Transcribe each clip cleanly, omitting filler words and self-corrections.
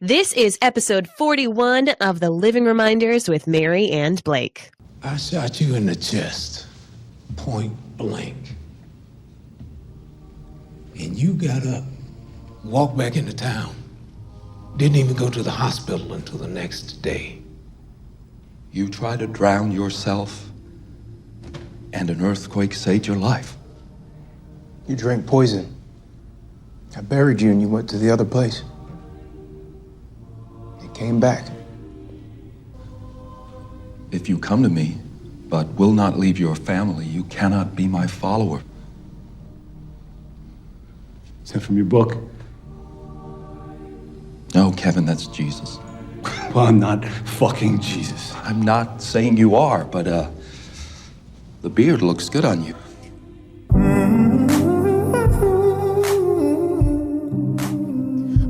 This is episode 41 of the Living Reminders with Mary and Blake. I shot you in the chest, point blank. And you got up, walked back into town. Didn't even go to the hospital until the next day. You tried to drown yourself, and an earthquake saved your life. You drank poison. I buried you and you went to the other place. You came back. If you come to me, but will not leave your family, you cannot be my follower. Is that from your book? No, Kevin, that's Jesus. Well, I'm not fucking Jesus. I'm not saying you are, but the beard looks good on you.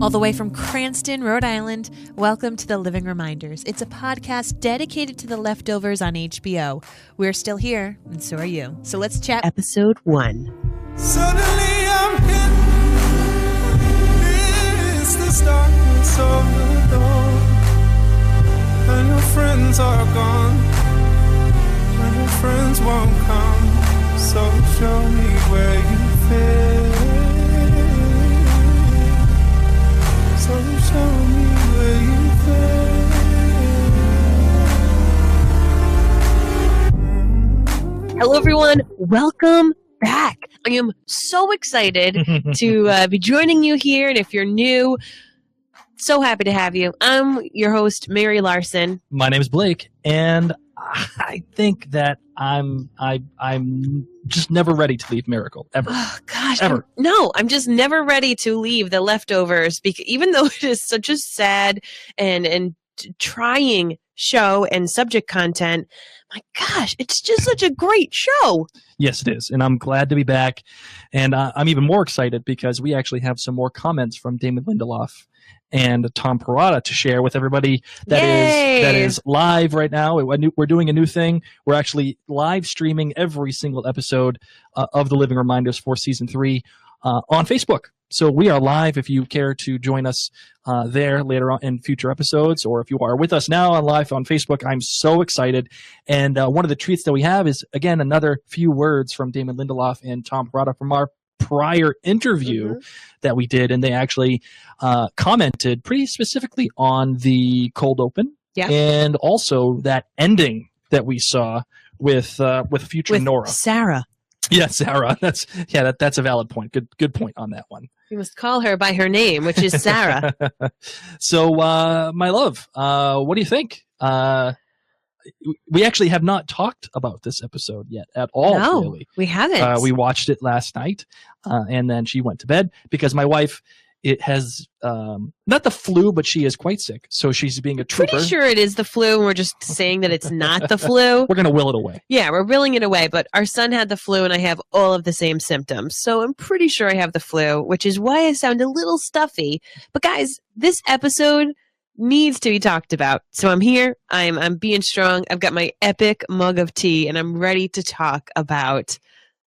All the way from Cranston, Rhode Island, welcome to the Living Reminders. It's a podcast dedicated to the Leftovers on HBO. We're still here, and so are you. So let's chat. Episode 1. Suddenly I'm hit. It's the darkness of the dawn, and your friends are gone, and your friends won't come. So show me where you fit. So show me where you fit. Hello, everyone. Welcome back. I am so excited to be joining you here. And if you're new, so happy to have you. I'm your host, Mary Larson. My name is Blake, and I think that I'm just never ready to leave Miracle, ever. Oh, gosh. Ever. I'm just never ready to leave the Leftovers, because even though it is such a sad and trying show and subject content, my gosh, it's just such a great show. Yes, it is, and I'm glad to be back, and I'm even more excited because we actually have some more comments from Damon Lindelof and Tom Perrotta to share with everybody that is live right now. We're doing a new thing. We're actually live streaming every single episode of the Living Reminders for Season 3 on Facebook. So we are live if you care to join us there later on in future episodes, or if you are with us now on live on Facebook. I'm so excited. And one of the treats that we have is, again, another few words from Damon Lindelof and Tom Perrotta from our prior interview that we did, and they actually commented pretty specifically on the cold open, and also that ending that we saw with future Nora, Sarah. Yeah, Sarah. That's a valid point. Good point on that one. You must call her by her name, which is Sarah. So, my love, what do you think? We actually have not talked about this episode yet at all. No, really. We haven't. We watched it last night, and then she went to bed because my wife, it has not the flu, but she is quite sick. So she's being a trooper. Pretty sure it is the flu, and we're just saying that it's not the flu. We're going to will it away. Yeah, we're willing it away, but our son had the flu, and I have all of the same symptoms. So I'm pretty sure I have the flu, which is why I sound a little stuffy. But guys, this episode needs to be talked about. So I'm here. I'm being strong. I've got my epic mug of tea, and I'm ready to talk about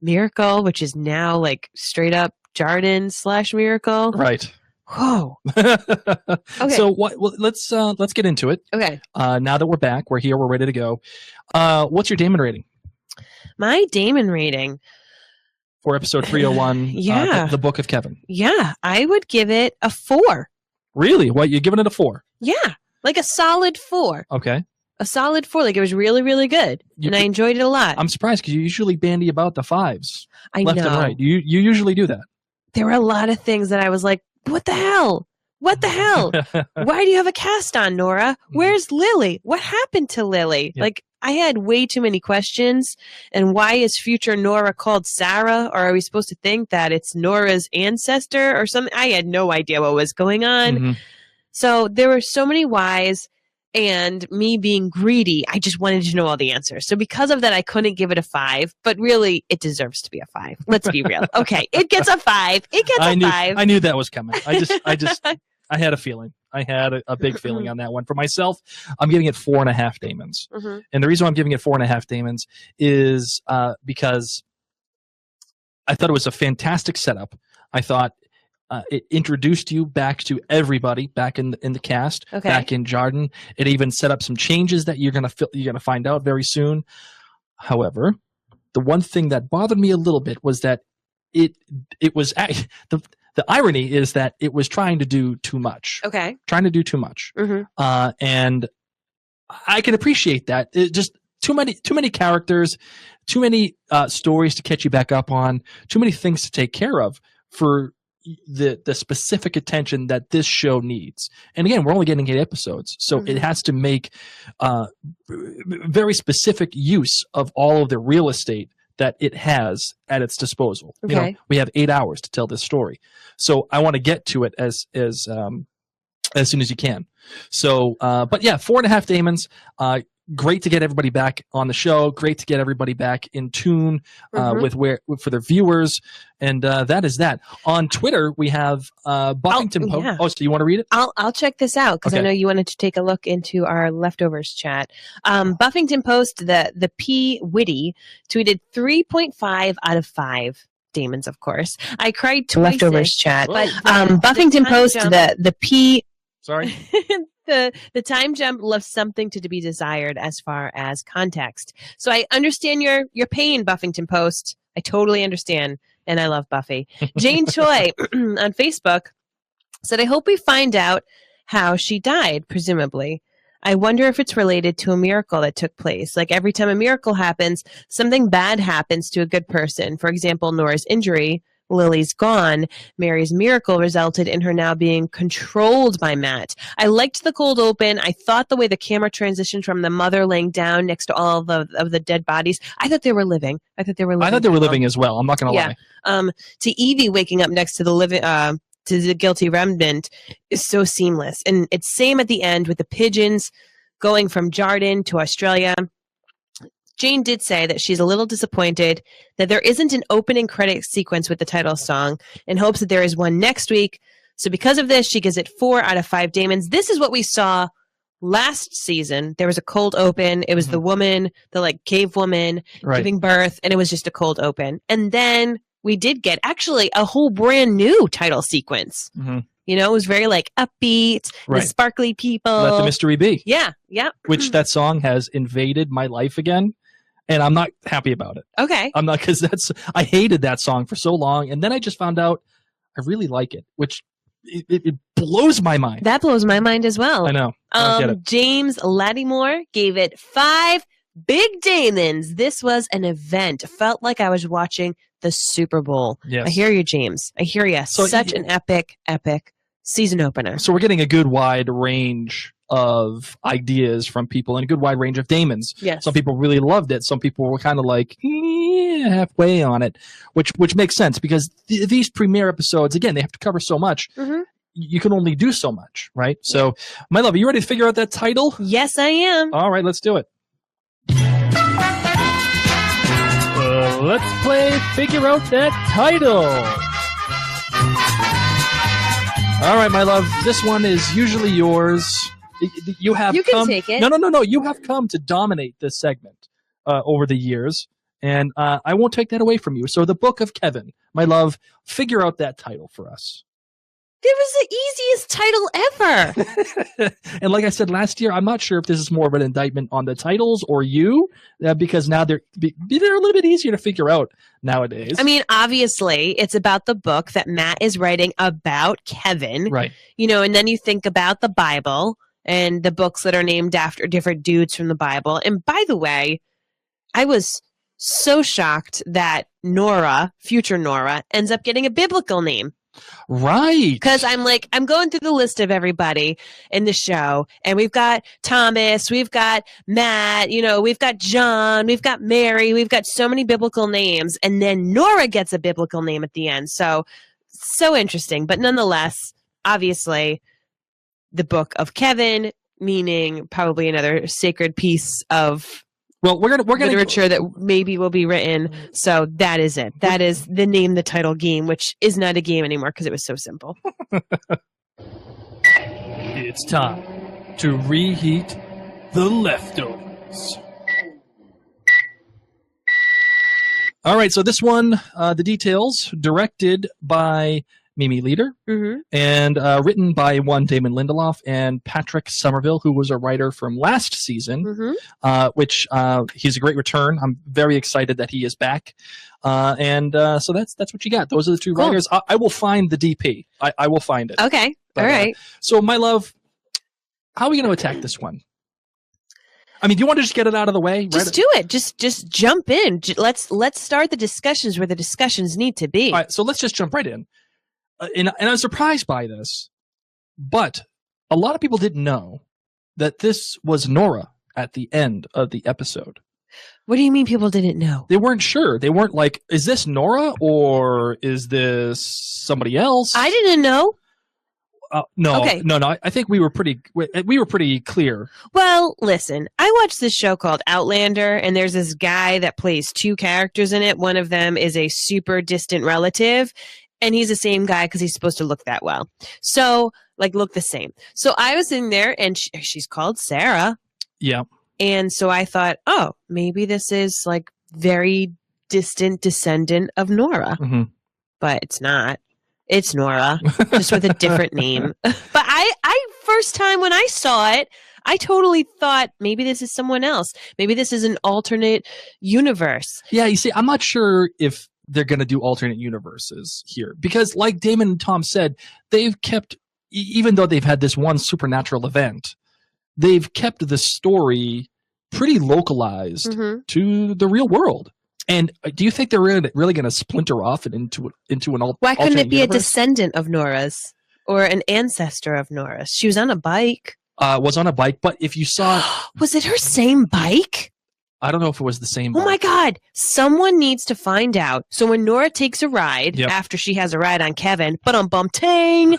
Miracle, which is now like straight up Jardan / Miracle. Right. Whoa. Okay. So let's get into it. Okay. Now that we're back, we're here, we're ready to go. What's your Damon rating? My Damon rating for episode 301, the Book of Kevin. Yeah, I would give it a 4. Really? What, you're giving it a 4? Yeah, like a solid 4. Okay. A solid 4. Like, it was really, really good. And I enjoyed it a lot. I'm surprised because you usually bandy about the 5s. I left know. and right. You usually do that. There were a lot of things that I was like, what the hell? What the hell? Why do you have a cast on, Nora? Where's Lily? What happened to Lily? Yep. Like, I had way too many questions. And why is future Nora called Sarah? Or are we supposed to think that it's Nora's ancestor or something? I had no idea what was going on. Mm-hmm. So there were so many whys, and me being greedy, I just wanted to know all the answers. So because of that, I couldn't give it a 5, but really it deserves to be a 5. Let's be real. Okay. It gets a 5. It gets a 5. I knew that was coming. I had a feeling. I had a big feeling on that one. For myself, I'm giving it 4.5 Damons. Mm-hmm. And the reason why I'm giving it 4.5 Damons is because I thought it was a fantastic setup. I thought it introduced you back to everybody back in the cast, back in Jardan. It even set up some changes that you're gonna find out very soon. However, the one thing that bothered me a little bit was that it was the irony is that it was trying to do too much. Okay. Trying to do too much. Mm-hmm. And I can appreciate that. It just too many characters, too many stories to catch you back up on, too many things to take care of for the specific attention that this show needs. And again, we're only getting 8 episodes, so it has to make very specific use of all of the real estate that it has at its disposal. Okay. You know, we have 8 hours to tell this story, so I want to get to it as soon as you can. So, but yeah, 4.5 Damons. Great to get everybody back on the show. Great to get everybody back in tune for their viewers, and that is that. On Twitter, we have Buffington Post. Yeah. Oh, so you want to read it? I'll check this out because I know you wanted to take a look into our leftovers chat. Buffington Post, the P Witty tweeted 3.5 out of 5. Damons, of course. I cried twice. Leftovers chat, but Buffington Post, the P. Sorry. The time jump left something to be desired as far as context. So I understand your pain, Buffington Post. I totally understand, and I love Buffy. Jane Choi on Facebook said, I hope we find out how she died, presumably. I wonder if it's related to a miracle that took place. Like every time a miracle happens, something bad happens to a good person. For example, Nora's injury. Lily's gone. Mary's miracle resulted in her now being controlled by Matt. I liked the cold open. I thought the way the camera transitioned from the mother laying down next to all of the dead bodies. I thought they were living. I thought they were living as well. I'm not going to lie. To Eevee waking up next to the living to the guilty remnant is so seamless, and it's same at the end with the pigeons going from Jardan to Australia. Jane did say that she's a little disappointed that there isn't an opening credit sequence with the title song and hopes that there is one next week. So because of this, she gives it 4 out of 5 Damons. This is what we saw last season. There was a cold open. It was the woman, the cave woman giving birth, and it was just a cold open. And then we did get actually a whole brand new title sequence. You know, it was very upbeat, the sparkly people. Let the mystery be. Yeah. Which that song has invaded my life again. And I'm not happy about it. Okay. I'm not, because I hated that song for so long. And then I just found out I really like it, which it blows my mind. That blows my mind as well. I know. I get it. James Lattimore gave it 5 big Damons. This was an event. It felt like I was watching the Super Bowl. Yes. I hear you, James. I hear you. So Such an epic season opener. So we're getting a good wide range of ideas from people and a good wide range of Damons. Yes. Some people really loved it. Some people were kind of halfway on it, which makes sense because these premiere episodes, again, they have to cover so much. You can only do so much, right? So, my love, are you ready to figure out that title? Yes, I am. All right, let's do it. Let's play Figure Out That Title. All right, my love, this one is usually yours. You can take it. No. You have come to dominate this segment over the years, and I won't take that away from you. So the Book of Kevin, my love, figure out that title for us. It was the easiest title ever. And like I said last year, I'm not sure if this is more of an indictment on the titles or you, because now they're a little bit easier to figure out nowadays. I mean, obviously, it's about the book that Matt is writing about Kevin. Right. You know, and then you think about the Bible and the books that are named after different dudes from the Bible. And by the way, I was so shocked that Nora, future Nora, ends up getting a biblical name. Right. Because I'm going through the list of everybody in the show, and we've got Thomas, we've got Matt, we've got John, we've got Mary, we've got so many biblical names, and then Nora gets a biblical name at the end. So interesting. But nonetheless, obviously, the Book of Kevin, meaning probably another sacred piece of we're gonna literature that maybe will be written. So that is it. That is the name the title game, which is not a game anymore because it was so simple. It's time to reheat the leftovers. All right, so this one, the details, directed by Mimi Leader, and written by one Damon Lindelof and Patrick Somerville, who was a writer from last season, which he's a great return. I'm very excited that he is back. So that's what you got. Those are the two writers. I will find the DP. I will find it. Okay. But, all right. So, my love, how are we going to attack this one? I mean, do you want to just get it out of the way? Just do it. Just jump in. Let's start the discussions where the discussions need to be. All right, so let's just jump right in. And I was surprised by this, but a lot of people didn't know that this was Nora at the end of the episode. What do you mean people didn't know? They weren't sure. They weren't like, is this Nora or is this somebody else? I didn't know. No, Okay. no. I think we were pretty clear. Well, listen, I watched this show called Outlander, and there's this guy that plays two characters in it. One of them is a super distant relative, and he's the same guy because he's supposed to look that well. So, look the same. So I was in there, and she's called Sarah. Yeah. And so I thought, oh, maybe this is very distant descendant of Nora. But it's not. It's Nora, just with a different name. But I first time when I saw it, I totally thought maybe this is someone else. Maybe this is an alternate universe. Yeah, you see, I'm not sure if they're going to do alternate universes here. Because like Damon and Tom said, they've kept, even though they've had this one supernatural event, they've kept the story pretty localized to the real world. And do you think they're really going to splinter off and into an alternate Why couldn't it be universe? a descendant of Nora's or an ancestor of Nora's? She was on a bike. Was on a bike, but if you saw... Was it her same bike? I don't know if it was the same bike. Oh my God. Someone needs to find out. So when Nora takes a ride, Yep. after she has a ride on Kevin, but on bum-ting,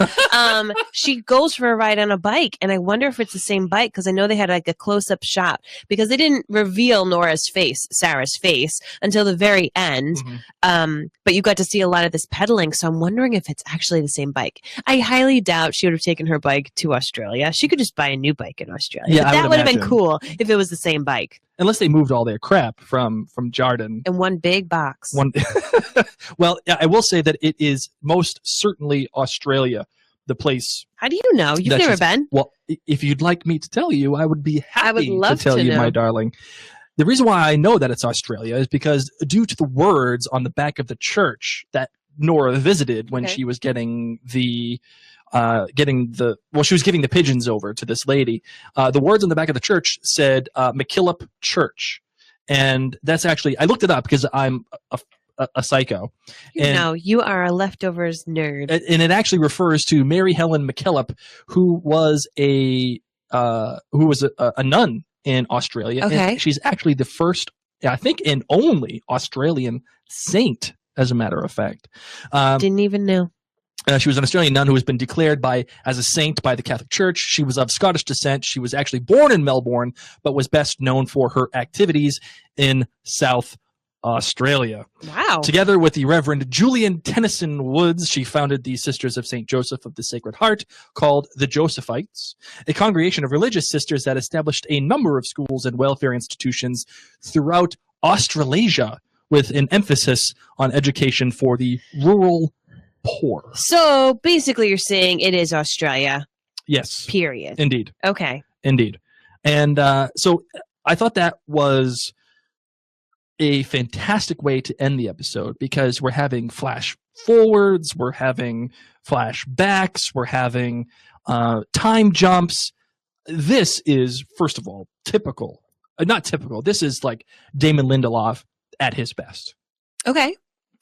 she goes for a ride on a bike. And I wonder if it's the same bike because I know they had a close-up shot because they didn't reveal Nora's face, Sarah's face, until the very end. But you got to see a lot of this pedaling. So I'm wondering if it's actually the same bike. I highly doubt she would have taken her bike to Australia. She could just buy a new bike in Australia. Yeah, but I that would would have been imagine. cool if it was the same bike. Unless they moved all their crap from Jardan. In one big box. Well, I will say that it is most certainly Australia, the place. How do you know? You've that never she's- been. Well, if you'd like me to tell you, I would be happy I would love to tell to you, know. my darling. The reason why I know that it's Australia is because due to the words on the back of the church that Nora visited when Okay. she was getting she was giving the pigeons over to this lady. The words on the back of the church said McKillop Church. And that's actually, I looked it up because I'm a psycho. And, You are a leftovers nerd. and it actually refers to Mary Helen McKillop, who was a nun in Australia. Okay. And she's actually the first, I think, and only Australian saint, as a matter of fact. Didn't even know. She was an Australian nun who has been declared as a saint by the Catholic Church. She was of Scottish descent. She was actually born in Melbourne, but was best known for her activities in South Australia. Wow. Together with the Reverend Julian Tennyson Woods, she founded the Sisters of St. Joseph of the Sacred Heart, called the Josephites, a congregation of religious sisters that established a number of schools and welfare institutions throughout Australasia, with an emphasis on education for the rural poor. So basically you're saying it is Australia, Yes. period. Indeed. Okay. Indeed. And so I thought that was a fantastic way to end the episode because we're having flash forwards, we're having flashbacks, we're having time jumps. This is, first of all, typical. Not typical. This is like Damon Lindelof at his best. Okay.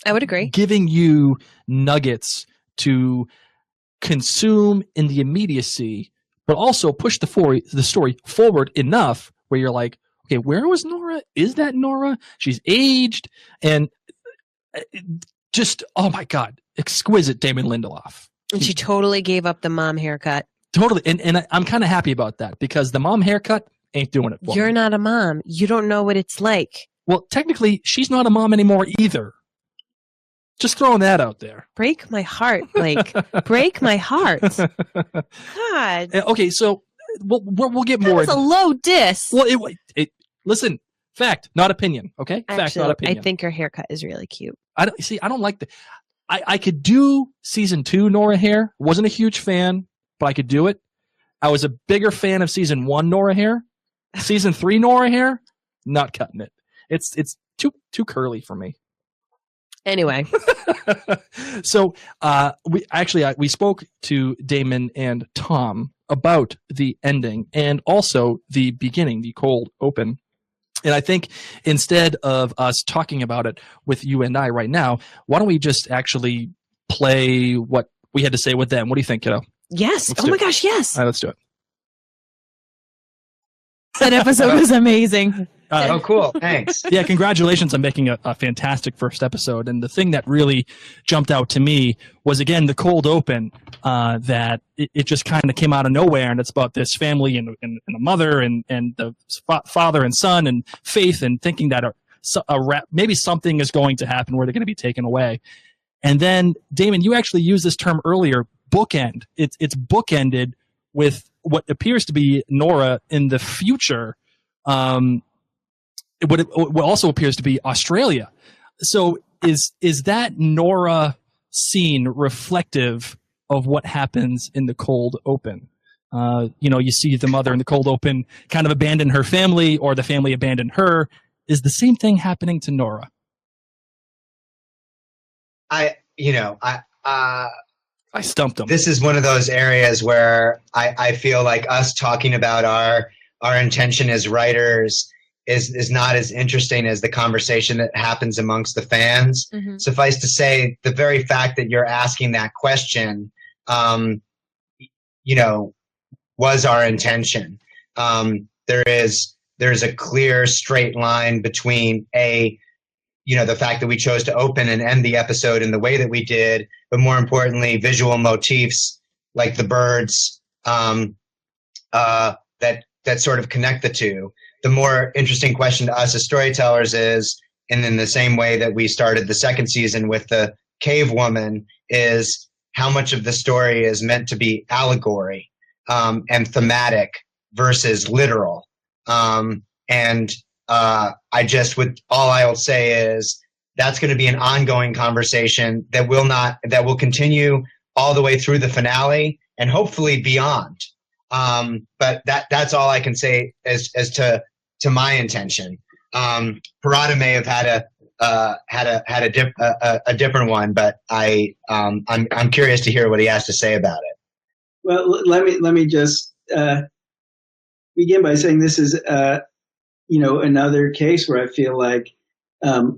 I would agree. Giving you nuggets to consume in the immediacy, but also push the story forward enough where you're like, okay, where was Nora? Is that Nora? She's aged. And just, oh my God, exquisite Damon Lindelof. And she totally gave up the mom haircut. Totally. And I'm kind of happy about that because the mom haircut ain't doing it for You're me. not a mom. You don't know what it's like. Well, technically, she's not a mom anymore either. Just throwing that out there. Break my heart, Blake. Break my heart. God. Okay, so we'll get That more. was a low diss. Well, listen, fact, not opinion. Okay, fact, Actually, not opinion. I think her haircut is really cute. I don't like the. I could do season 2 Nora Hare. Wasn't a huge fan, but I could do it. I was a bigger fan of season 1 Nora Hare. Season 3 Nora Hare, not cutting it. It's too curly for me. Anyway. So we spoke to Damon and Tom about the ending and also the beginning, the cold open. And I think instead of us talking about it with you and I right now, why don't we just actually play what we had to say with them? What do you think, kiddo? Yes. Oh my gosh, yes. All right, let's do it. That episode was amazing. Oh, cool. Thanks. Yeah, congratulations on making a fantastic first episode. And the thing that really jumped out to me was, again, the cold open, that it just kind of came out of nowhere. And it's about this family and a mother and the father and son and faith and thinking that maybe something is going to happen where they're going to be taken away. And then, Damon, you actually used this term earlier, bookend. It's bookended with what appears to be Nora in the future. What also appears to be Australia. So is that Nora scene reflective of what happens in the cold open? You see the mother in the cold open kind of abandon her family, or the family abandon her. Is the same thing happening to Nora? I stumped him. This is one of those areas where I feel like us talking about our intention as writers is not as interesting as the conversation that happens amongst the fans. Mm-hmm. Suffice to say, the very fact that you're asking that question, was our intention. There's a clear straight line between the fact that we chose to open and end the episode in the way that we did, but more importantly, visual motifs like the birds that sort of connect the two. The more interesting question to us as storytellers is, and in the same way that we started the second season with the cave woman, is how much of the story is meant to be allegory and thematic versus literal. All I'll say is that's going to be an ongoing conversation that will continue all the way through the finale and hopefully beyond. But that's all I can say as to my intention. Parada may have had a different one, but I'm curious to hear what he has to say about it. Well, let me just begin by saying this is another case where I feel like sorry,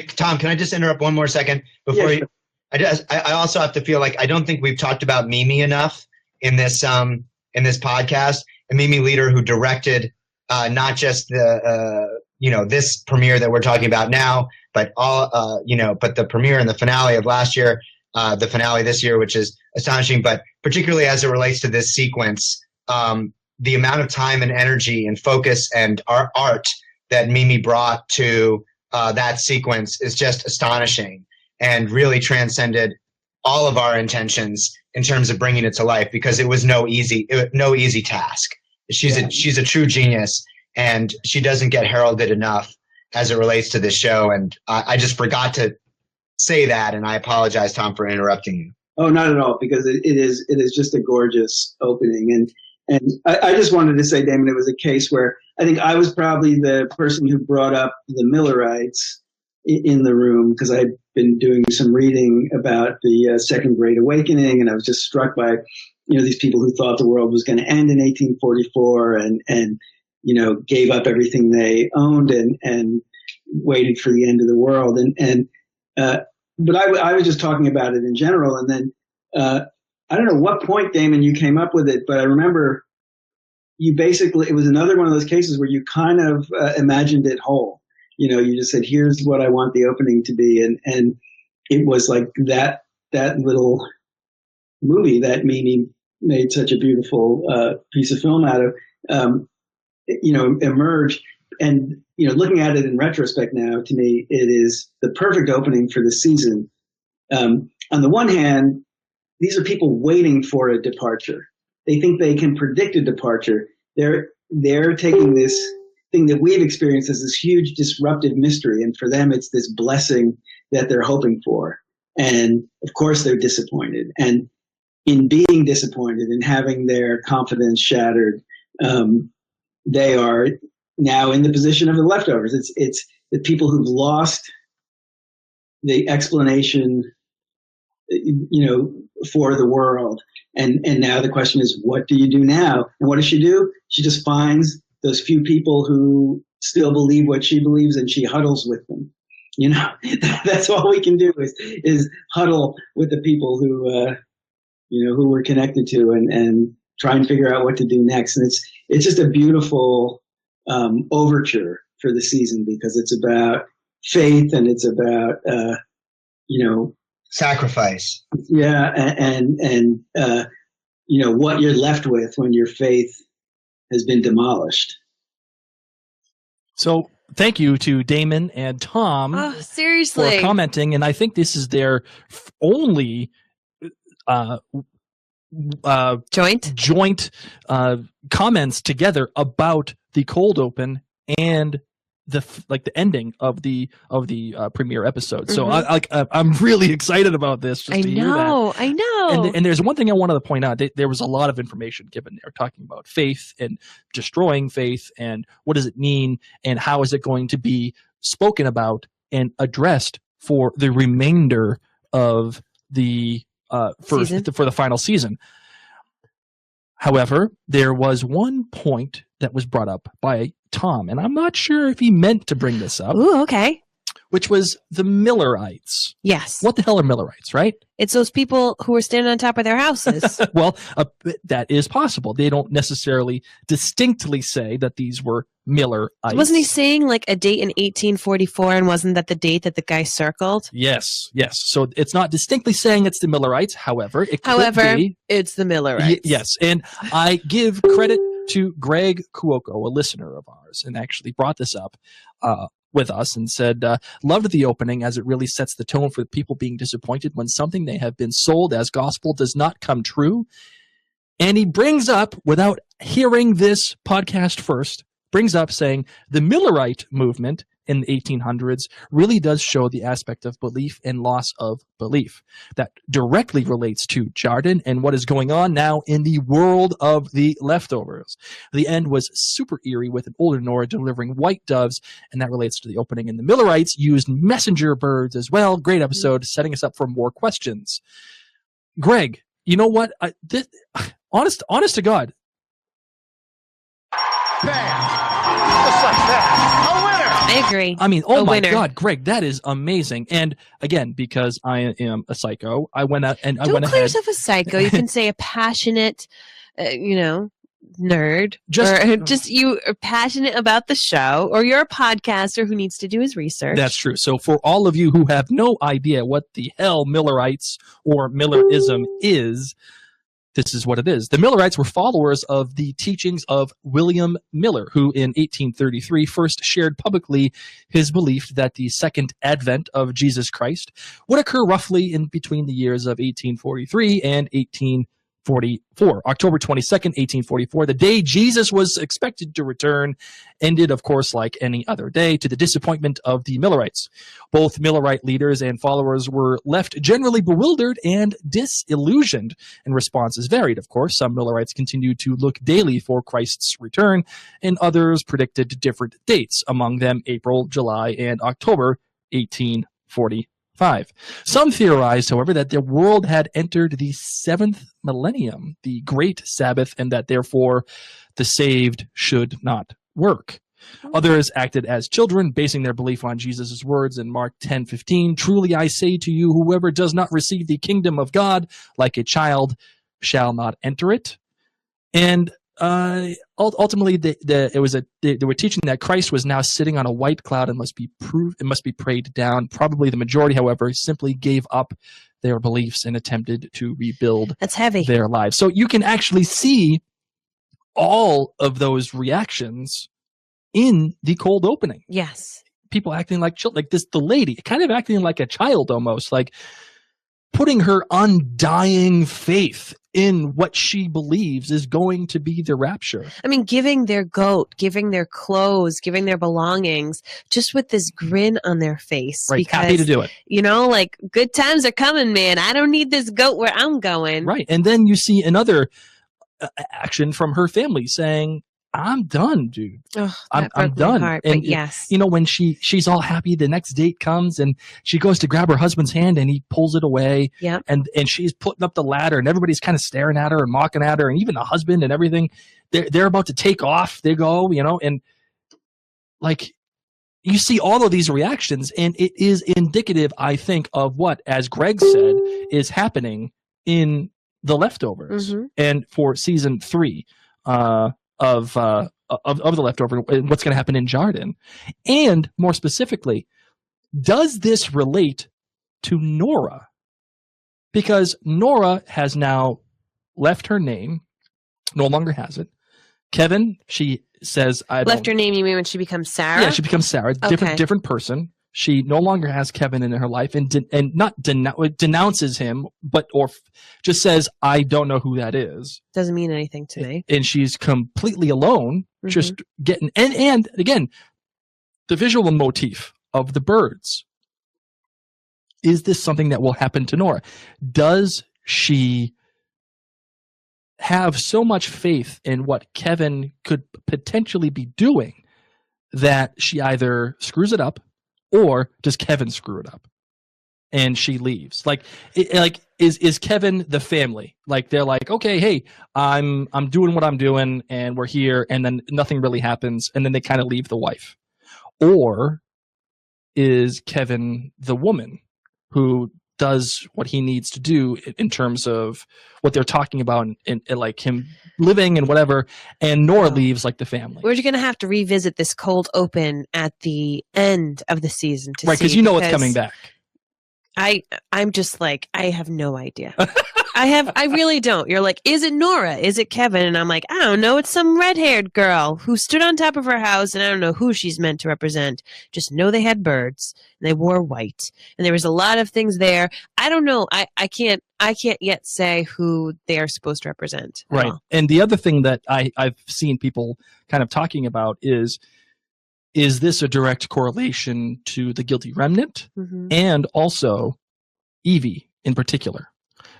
Tom, can I just interrupt one more second before you? I also have to feel like I don't think we've talked about Mimi enough in this podcast. And Mimi Leader, who directed not just this premiere that we're talking about now, but but the premiere and the finale of last year, the finale this year, which is astonishing. But particularly as it relates to this sequence, the amount of time and energy and focus and art that Mimi brought to that sequence is just astonishing and really transcended all of our intentions in terms of bringing it to life, because it was no easy task. She's a true genius, and she doesn't get heralded enough as it relates to this show. And I just forgot to say that, and I apologize, Tom, for interrupting you. Oh, not at all, because it is just a gorgeous opening. And I just wanted to say, Damon, it was a case where I think I was probably the person who brought up the Millerites in the room, because I'd been doing some reading about the Second Great Awakening, and I was just struck by, these people who thought the world was going to end in 1844 and gave up everything they owned and waited for the end of the world. But I was just talking about it in general. And then I don't know what point, Damon, you came up with it, but I remember it was another one of those cases where you kind of imagined it whole. You just said, here's what I want the opening to be. And it was like that little movie that Mimi made such a beautiful piece of film out of, emerged. And, looking at it in retrospect now, to me, it is the perfect opening for the season. On the one hand, these are people waiting for a departure. They think they can predict a departure. They're taking this thing that we've experienced as this huge disruptive mystery. And for them, it's this blessing that they're hoping for. And of course, they're disappointed. And in being disappointed and having their confidence shattered, they are now in the position of the leftovers. It's the people who've lost the explanation, for the world. And now the question is, what do you do now? And what does she do? She just finds those few people who still believe what she believes, and she huddles with them. That's all we can do is huddle with the people who we're connected to, and try and figure out what to do next. And it's just a beautiful overture for the season, because it's about faith and it's about sacrifice. Yeah, and what you're left with when your faith has been demolished. So thank you to Damon and Tom seriously for commenting, and I think this is their only joint comments together about the cold open and the ending of the premiere episode. So I'm really excited about this. Just to hear that. I know. And there's one thing I wanted to point out. There was a lot of information given there talking about faith and destroying faith and what does it mean and how is it going to be spoken about and addressed for the remainder of the for the final season. However, there was one point that was brought up by Tom, and I'm not sure if he meant to bring this up. Ooh, okay. Which was the Millerites. Yes. What the hell are Millerites, right? It's those people who are standing on top of their houses. Well, that is possible. They don't necessarily distinctly say that these were Millerites. Wasn't he saying like a date in 1844, and wasn't that the date that the guy circled? Yes. So it's not distinctly saying it's the Millerites. However, it could be. It's the Millerites. Yes. And I give credit to Greg Cuoco, a listener of ours, and actually brought this up with us and said, loved the opening as it really sets the tone for people being disappointed when something they have been sold as gospel does not come true. And he brings up, without hearing this podcast first, brings up saying the Millerite movement in the 1800s really does show the aspect of belief and loss of belief that directly relates to Jardan and what is going on now in the world of the leftovers. The end was super eerie with an older Nora delivering white doves, and that relates to the opening. And the Millerites used messenger birds as well. Great episode, setting us up for more questions. Greg, you know what? Honest to God. Bam! Just like that. A winner! I agree. I mean, oh my God, Greg, that is amazing. And again, because I am a psycho, I went out and Don't call yourself a psycho. You can say a passionate, nerd. Just you are passionate about the show, or you're a podcaster who needs to do his research. That's true. So for all of you who have no idea what the hell Millerites or Millerism is, this is what it is. The Millerites were followers of the teachings of William Miller, who in 1833 first shared publicly his belief that the second advent of Jesus Christ would occur roughly in between the years of 1843 and 1844. October 22nd, 1844, the day Jesus was expected to return, ended, of course, like any other day, to the disappointment of the Millerites. Both Millerite leaders and followers were left generally bewildered and disillusioned, and responses varied, of course. Some Millerites continued to look daily for Christ's return, and others predicted different dates, among them April, July, and October 1845. Some theorized, however, that the world had entered the seventh millennium, the great Sabbath, and that therefore the saved should not work. Others acted as children, basing their belief on Jesus' words in Mark 10:15. Truly I say to you, whoever does not receive the kingdom of God like a child shall not enter it. And ultimately, they were teaching that Christ was now sitting on a white cloud and must be prayed down. Probably the majority, however, simply gave up their beliefs and attempted to rebuild their lives. So you can actually see all of those reactions in the cold opening. Yes. People acting like children, like the lady, kind of acting like a child almost, like, putting her undying faith in what she believes is going to be the rapture. I mean, giving their goat, giving their clothes, giving their belongings, just with this grin on their face. Right, because, happy to do it. You know, like, good times are coming, man. I don't need this goat where I'm going. Right, and then you see another action from her family saying, I'm done, dude. Ugh, I'm done. Heart, and but yes, you know, when she's all happy, the next date comes and she goes to grab her husband's hand and he pulls it away. Yeah. And she's putting up the ladder and everybody's kind of staring at her and mocking at her, and even the husband and everything. They're about to take off. They go, you know, and like you see all of these reactions, and it is indicative, I think, of what, as Greg said, is happening in The Leftovers and for season 3. Of The Leftover, what's going to happen in Jardan. And more specifically, does this relate to Nora? Because Nora has now left her name, no longer has it. Kevin, she says, left her name, you mean when she becomes Sarah? Yeah, she becomes Sarah, different person. She no longer has Kevin in her life, and not denounces him, or just says, I don't know who that is. Doesn't mean anything to me. And she's completely alone, just getting, and again, the visual motif of the birds. Is this something that will happen to Nora? Does she have so much faith in what Kevin could potentially be doing that she either screws it up, or does Kevin screw it up and she leaves? Is Kevin the family? Like, they're like, okay, hey, I'm doing what I'm doing and we're here, and then nothing really happens, and then they kind of leave the wife. Or is Kevin the woman who does what he needs to do in terms of what they're talking about, and like him living and whatever, and Nora leaves like the family? We're going to have to revisit this cold open at the end of the season to see. Right, because you know it's coming back. I'm just like, I have no idea. I really don't. You're like, is it Nora? Is it Kevin? And I'm like, I don't know. It's some red-haired girl who stood on top of her house, and I don't know who she's meant to represent. Just know they had birds and they wore white, and there was a lot of things there. I don't know. I can't yet say who they are supposed to represent. Right. And the other thing that I've seen people kind of talking about is this a direct correlation to the Guilty Remnant and also Eevee in particular?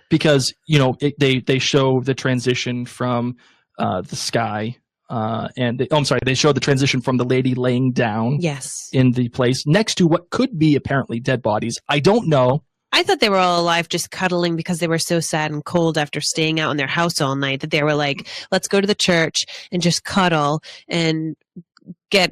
Because, you know, they show the transition from the sky, they show the transition from the lady laying down in the place next to what could be apparently dead bodies. I don't know. I thought they were all alive just cuddling because they were so sad and cold after staying out in their house all night that they were like, let's go to the church and just cuddle and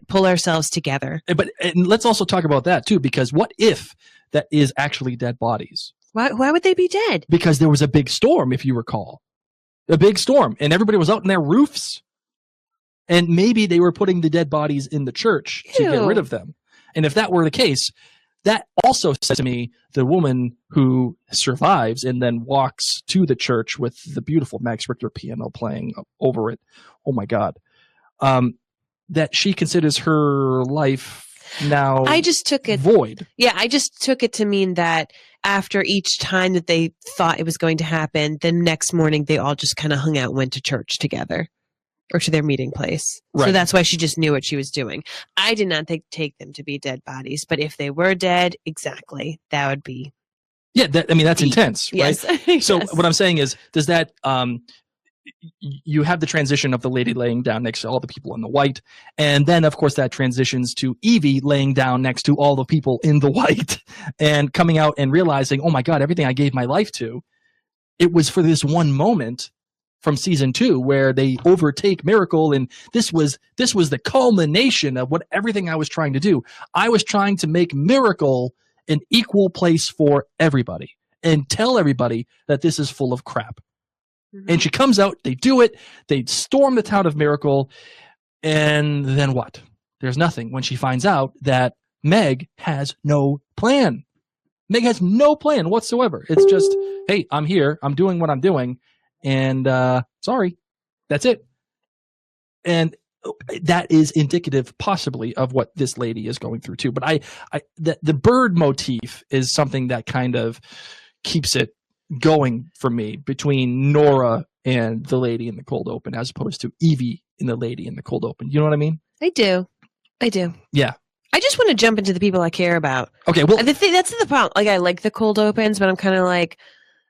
pull ourselves together. And let's also talk about that too, because what if that is actually dead bodies? Why would they be dead? Because there was a big storm, if you recall. A big storm, and everybody was out in their roofs. And maybe they were putting the dead bodies in the church to get rid of them. And if that were the case, that also says to me the woman who survives and then walks to the church with the beautiful Max Richter piano playing over it. Oh my God. That she considers her life now I just took it void. Yeah, I just took it to mean that after each time that they thought it was going to happen, the next morning they all just kind of hung out and went to church together or to their meeting place. Right. So that's why she just knew what she was doing. I did not take them to be dead bodies, but if they were dead, exactly, that would be. Yeah, that's intense, right? Yes. So what I'm saying is, does that you have the transition of the lady laying down next to all the people in the white, and then of course that transitions to Eevee laying down next to all the people in the white and coming out and realizing, oh my God, everything I gave my life to, it was for this one moment from season 2 where they overtake Miracle, and this was the culmination of what everything I was trying to do. I was trying to make Miracle an equal place for everybody and tell everybody that this is full of crap. And she comes out, they do it, they storm the town of Miracle, and then what? There's nothing when she finds out that Meg has no plan. Meg has no plan whatsoever. It's just, hey, I'm here, I'm doing what I'm doing, and sorry, that's it. And that is indicative possibly of what this lady is going through too. But the bird motif is something that kind of keeps it going for me between Nora and the lady in the cold open as opposed to Eevee and the lady in the cold open. You know what I mean? I do. Yeah. I just want to jump into the people I care about. Okay, well, that's the problem. Like, I like the cold opens, but I'm kind of like,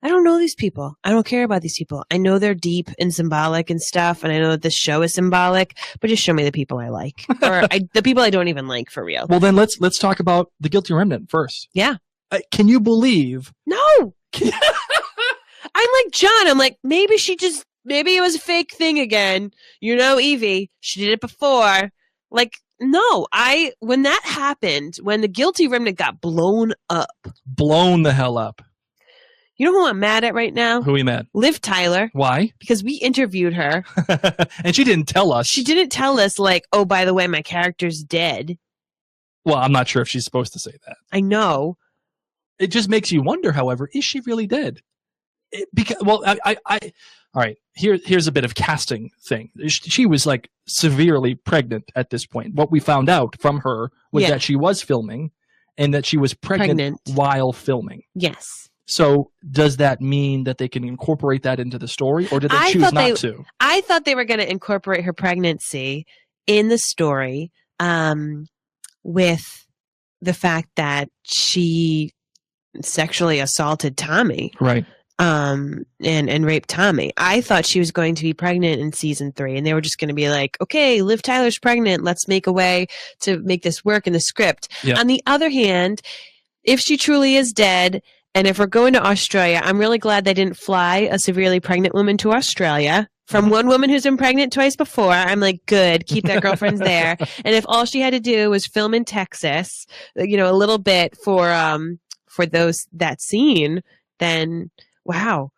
I don't know these people. I don't care about these people. I know they're deep and symbolic and stuff, and I know that this show is symbolic, but just show me the people I like. Or the people I don't even like, for real. Well, then let's talk about the Guilty Remnant first. Yeah. Can you believe? No. I'm like John. I'm like, maybe it was a fake thing again. You know, Eevee, she did it before. Like, no, when that happened, when the Guilty Remnant got blown the hell up. You know who I'm mad at right now? Who are you mad? Liv Tyler. Why? Because we interviewed her. And she didn't tell us. She didn't tell us, like, oh, by the way, my character's dead. Well, I'm not sure if she's supposed to say that. I know. It just makes you wonder, however, is she really dead? All right, here's a bit of casting thing. She was, like, severely pregnant at this point. What we found out from her was that she was filming and that she was pregnant while filming. Yes. So does that mean that they can incorporate that into the story, or did they choose not to? I thought they were going to incorporate her pregnancy in the story with the fact that she sexually assaulted Tommy. Right. And raped Tommy. I thought she was going to be pregnant in season 3, and they were just going to be like, okay, Liv Tyler's pregnant. Let's make a way to make this work in the script. Yeah. On the other hand, if she truly is dead, and if we're going to Australia, I'm really glad they didn't fly a severely pregnant woman to Australia. From one woman who's been pregnant twice before, I'm like, good, keep that girlfriend's there. And if all she had to do was film in Texas, you know, a little bit for that scene, then wow,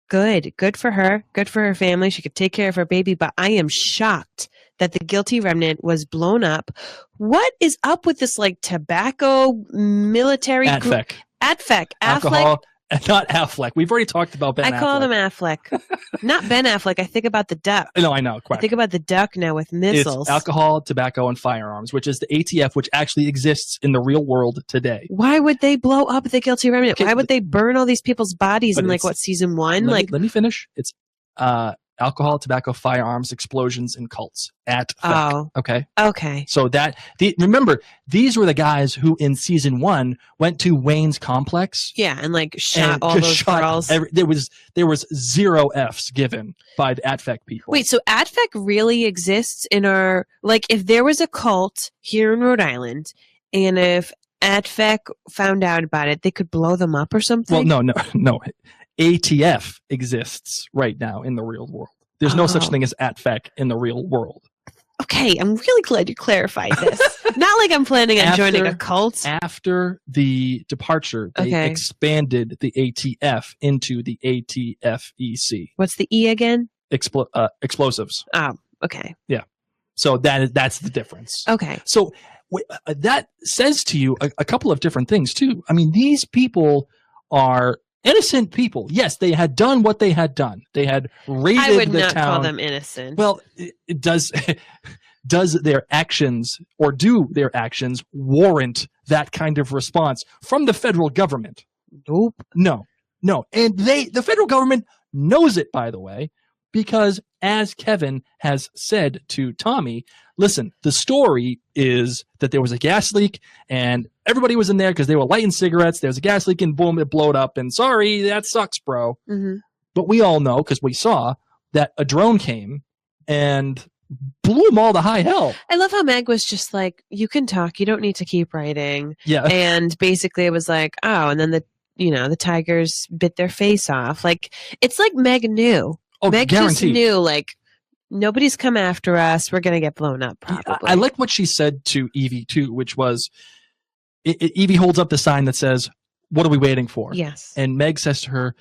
good for her, good for her family. She could take care of her baby. But I am shocked that the Guilty Remnant was blown up. What is up with this, like, tobacco military group? Affleck. Alcohol, not Affleck. We've already talked about Ben Affleck. I call him Affleck. Not Ben Affleck. I think about the duck. No, I know. Quack. I think about the duck now with missiles. It's alcohol, tobacco, and firearms, which is the ATF, which actually exists in the real world today. Why would they blow up the Guilty Remnant? Why would they burn all these people's bodies in, like, what, season 1? Let me finish. It's alcohol, tobacco, firearms, explosions, and cults at FEC. Oh. Okay. So remember, these were the guys who in season 1 went to Wayne's complex. Yeah, and like shot all those girls. There was 0 Fs given by the ATFEC people. Wait, so ATFEC really exists in our, like, if there was a cult here in Rhode Island, and if ATFEC found out about it, they could blow them up or something? Well, no. ATF exists right now in the real world. There's no such thing as ATFEC in the real world. Okay, I'm really glad you clarified this. Not like I'm planning on joining a cult. After the departure, they expanded the ATF into the ATFEC. What's the E again? Explosives. Oh, okay. Yeah. So that's the difference. Okay. So that says to you a couple of different things, too. I mean, these people are innocent people. Yes, they had done what they had done. They had raided the town. I would not call them innocent. Well, does their actions, or do their actions warrant that kind of response from the federal government? Nope. No. And the federal government knows it, by the way, because as Kevin has said to Tommy, listen, the story is that there was a gas leak and everybody was in there because they were lighting cigarettes. There's a gas leak and boom, it blowed up. And sorry, that sucks, bro. Mm-hmm. But we all know, because we saw, that a drone came and blew them all to high hell. I love how Meg was just like, you can talk. You don't need to keep writing. Yeah. And basically it was like, oh, and then the tigers bit their face off. Like, it's like Meg knew. Oh, Meg guaranteed. just knew, like, nobody's come after us. We're going to get blown up, probably. I like what she said to Eevee, too, which was, Eevee holds up the sign that says, what are we waiting for? Yes. And Meg says to her,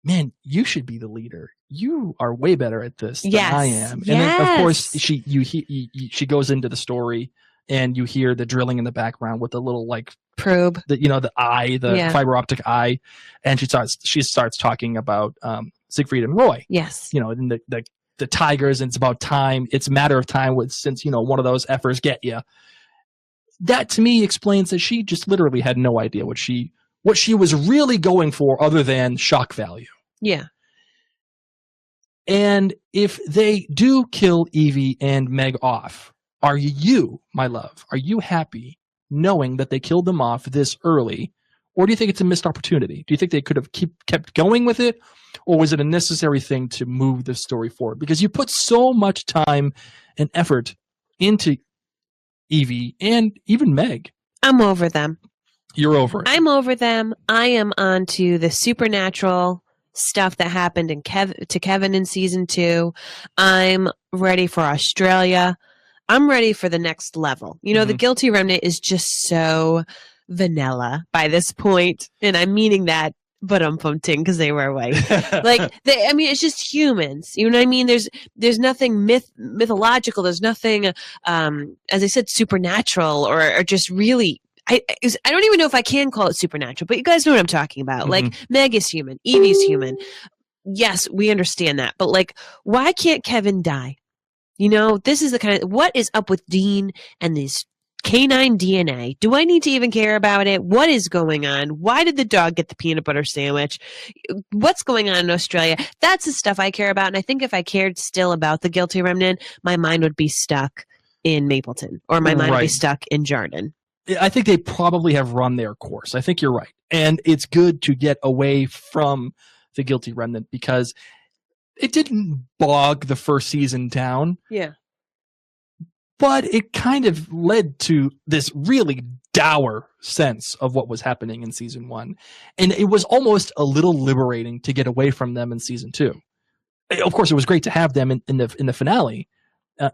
man, you should be the leader. You are way better at this than I am. Yes. And then, of course, she goes into the story, and you hear the drilling in the background with the little, like, probe, the eye, the fiber optic eye, and she starts talking about Siegfried and Roy. Yes. And the tigers, and it's about time. It's a matter of time since one of those effers get you. That to me explains that she just literally had no idea what she what she was really going for other than shock value. Yeah. And if they do kill Evie and Meg off, are you, my love, are you happy knowing that they killed them off this early? Or do you think it's a missed opportunity? Do you think they could have kept going with it? Or was it a necessary thing to move the story forward? Because you put so much time and effort into Evie and even Meg. I'm over them. You're over it. I'm over them. I am on to the supernatural stuff that happened to Kevin in season 2. I'm ready for Australia. I'm ready for the next level. You know, the Guilty Remnant is just so vanilla by this point, and I'm meaning that, but I'm pumping because they were white. It's just humans. You know what I mean? There's nothing mythological. There's nothing, as I said, supernatural or just really. I don't even know if I can call it supernatural, but you guys know what I'm talking about. Like, Meg is human. Evie's human. Yes, we understand that. But, like, why can't Kevin die? You know, this is the kind of, what is up with Dean and this canine DNA? Do I need to even care about it? What is going on? Why did the dog get the peanut butter sandwich? What's going on in Australia? That's the stuff I care about. And I think if I cared still about the Guilty Remnant, my mind would be stuck in Mapleton, or my mind would be stuck in Jardan. I think they probably have run their course. I think you're right. And it's good to get away from the Guilty Remnant because it didn't bog the first season down. Yeah. But it kind of led to this really dour sense of what was happening in season 1. And it was almost a little liberating to get away from them in season 2. Of course, it was great to have them in the finale.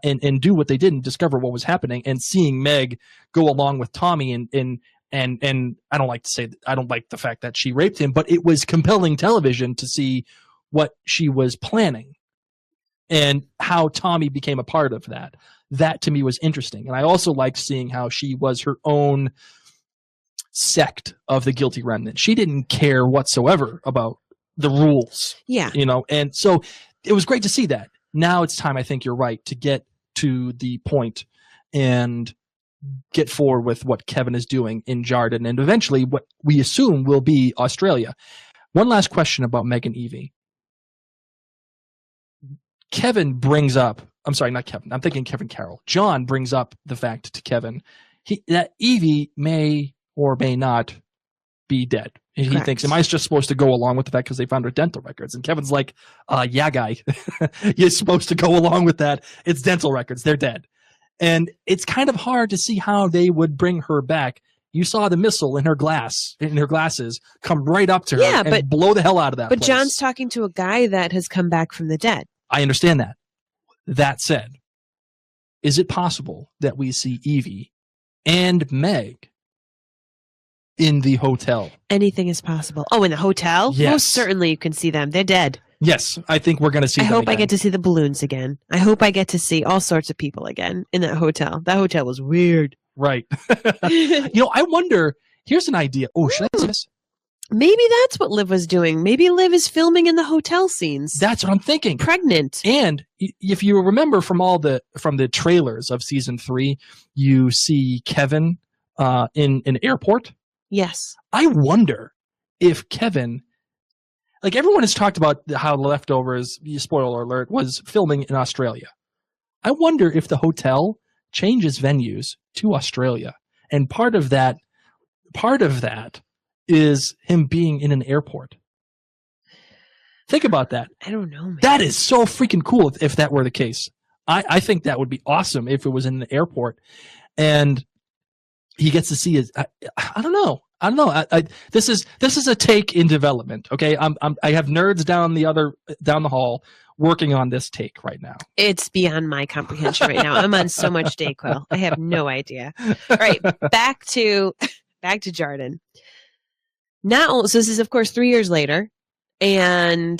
And do what they did and discover what was happening, and seeing Meg go along with Tommy and I don't like to say I don't like the fact that she raped him, but it was compelling television to see what she was planning and how Tommy became a part of that. That to me was interesting, and I also liked seeing how she was her own sect of the Guilty Remnant. She didn't care whatsoever about the rules, and so it was great to see that. Now it's time, I think you're right, to get to the point and get forward with what Kevin is doing in Jardan and eventually what we assume will be Australia. One last question about Meg and Evie. Kevin brings up, I'm sorry, not Kevin, I'm thinking Kevin Carroll. John brings up the fact to Kevin that Evie may or may not be dead. He thinks, am I just supposed to go along with the fact because they found her dental records? And Kevin's like, yeah, guy, you're supposed to go along with that. It's dental records. They're dead. And it's kind of hard to see how they would bring her back. You saw the missile in her glasses come right up to her and blow the hell out of that place. But John's talking to a guy that has come back from the dead. I understand that. That said, is it possible that we see Evie and Meg in the hotel? Anything is possible. Oh, in the hotel? Yes. Most certainly you can see them. They're dead. Yes, I think we're going to see them I hope again. I get to see the balloons again. I hope I get to see all sorts of people again in that hotel. That hotel was weird. Right. I wonder, here's an idea. Oh, should I say this? Maybe that's what Liv was doing. Maybe Liv is filming in the hotel scenes. That's what I'm thinking. Pregnant. And if you remember from the trailers of season 3, you see Kevin in an airport. Yes. I wonder if Kevin, like everyone has talked about how The Leftovers, spoiler alert, was filming in Australia. I wonder if the hotel changes venues to Australia. And part of that is him being in an airport. Think about that. I don't know, man. That is so freaking cool if that were the case. I think that would be awesome if it was in an airport. And he gets to see his. I don't know. This is a take in development. Okay, I have nerds down the hall working on this take right now. It's beyond my comprehension right now. I'm on so much Dayquil. I have no idea. All right, back to Jardan. So this is of course 3 years later, and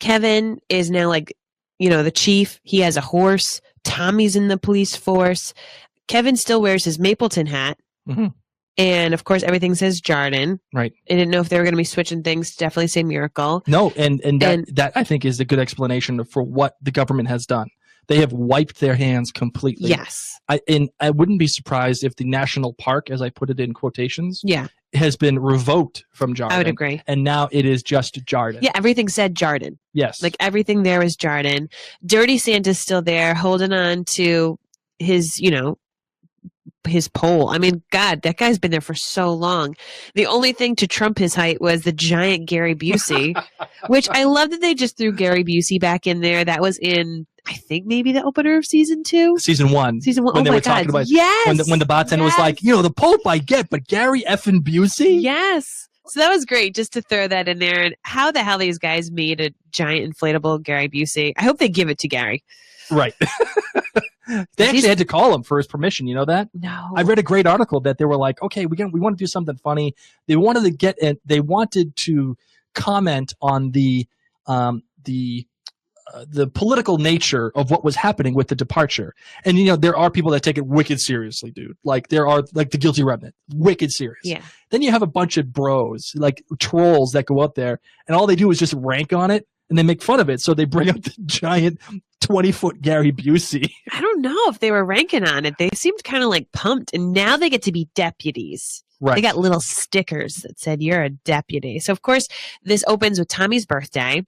Kevin is now the chief. He has a horse. Tommy's in the police force. Kevin still wears his Mapleton hat. Mm-hmm. And, of course, everything says Jardan. Right. I didn't know if they were going to be switching things. Definitely say Miracle. No, and that I think is a good explanation for what the government has done. They have wiped their hands completely. Yes. I wouldn't be surprised if the national park, as I put it in quotations, has been revoked from Jardan. I would agree. And now it is just Jardan. Yeah, everything said Jardan. Yes. Like everything there was Jardan. Dirty Santa's still there, holding on to his, his pole. I mean, God, that guy's been there for so long. The only thing to trump his height was the giant Gary Busey, which I love that they just threw Gary Busey back in there. That was in, I think, maybe the opener of season 2. Season 1. When they were talking about when the bartender was like, the Pope I get, but Gary effing Busey? Yes. So that was great just to throw that in there. And how the hell these guys made a giant inflatable Gary Busey. I hope they give it to Gary. Right. They actually had to call him for his permission. You know that? No. I read a great article that they were like, okay, we want to do something funny. They wanted to comment on the political nature of what was happening with the departure. And there are people that take it wicked seriously, dude. Like there are like the Guilty Remnant, wicked serious. Yeah. Then you have a bunch of bros, like trolls that go up there and all they do is just rank on it and they make fun of it. So they bring up the giant 20-foot Gary Busey. I don't know if they were ranking on it. They seemed kind of like pumped, and now they get to be deputies. Right. They got little stickers that said, "You're a deputy." So, of course, this opens with Tommy's birthday.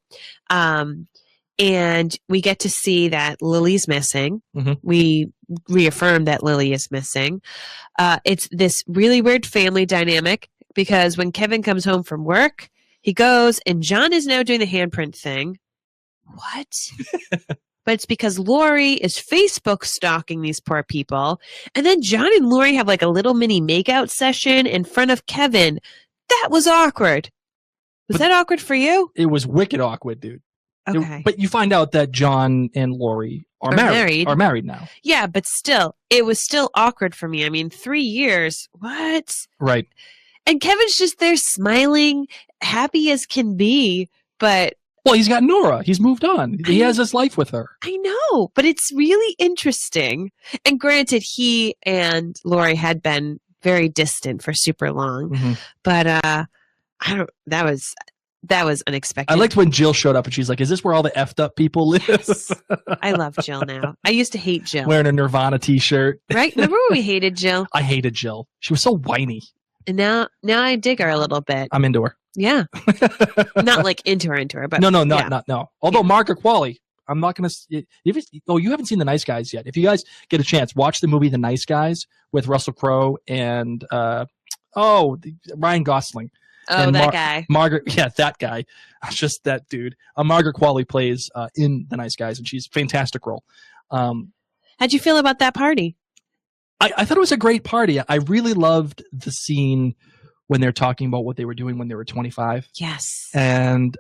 And we get to see that Lily's missing. Mm-hmm. We reaffirm that Lily is missing. It's this really weird family dynamic because when Kevin comes home from work, he goes, and John is now doing the handprint thing. What? But it's because Lori is Facebook stalking these poor people. And then John and Lori have like a little mini makeout session in front of Kevin. That was awkward. Was that awkward for you? It was wicked awkward, dude. Okay. But you find out that John and Lori are married now. Yeah, but still, it was still awkward for me. I mean, 3 years. What? Right. And Kevin's just there smiling, happy as can be, but... Well, he's got Nora. He's moved on. He has his life with her. I know, but it's really interesting. And granted, he and Lori had been very distant for super long. Mm-hmm. But that was unexpected. I liked when Jill showed up and she's like, "Is this where all the effed up people live?" Yes. I love Jill now. I used to hate Jill. Wearing a Nirvana t-shirt. Right? Remember when we hated Jill? I hated Jill. She was so whiny. And now I dig her a little bit. I'm into her. Yeah. Not like into her, but no. Although Yeah. Margaret Qualley, I'm not going to. You haven't seen The Nice Guys yet. If you guys get a chance, watch the movie The Nice Guys with Russell Crowe and Ryan Gosling. Oh, and that guy. That guy. Just that dude. Margaret Qualley plays in The Nice Guys, and she's a fantastic role. How'd you feel about that party? I thought it was a great party. I really loved the scene when they're talking about what they were doing when they were 25. Yes. And,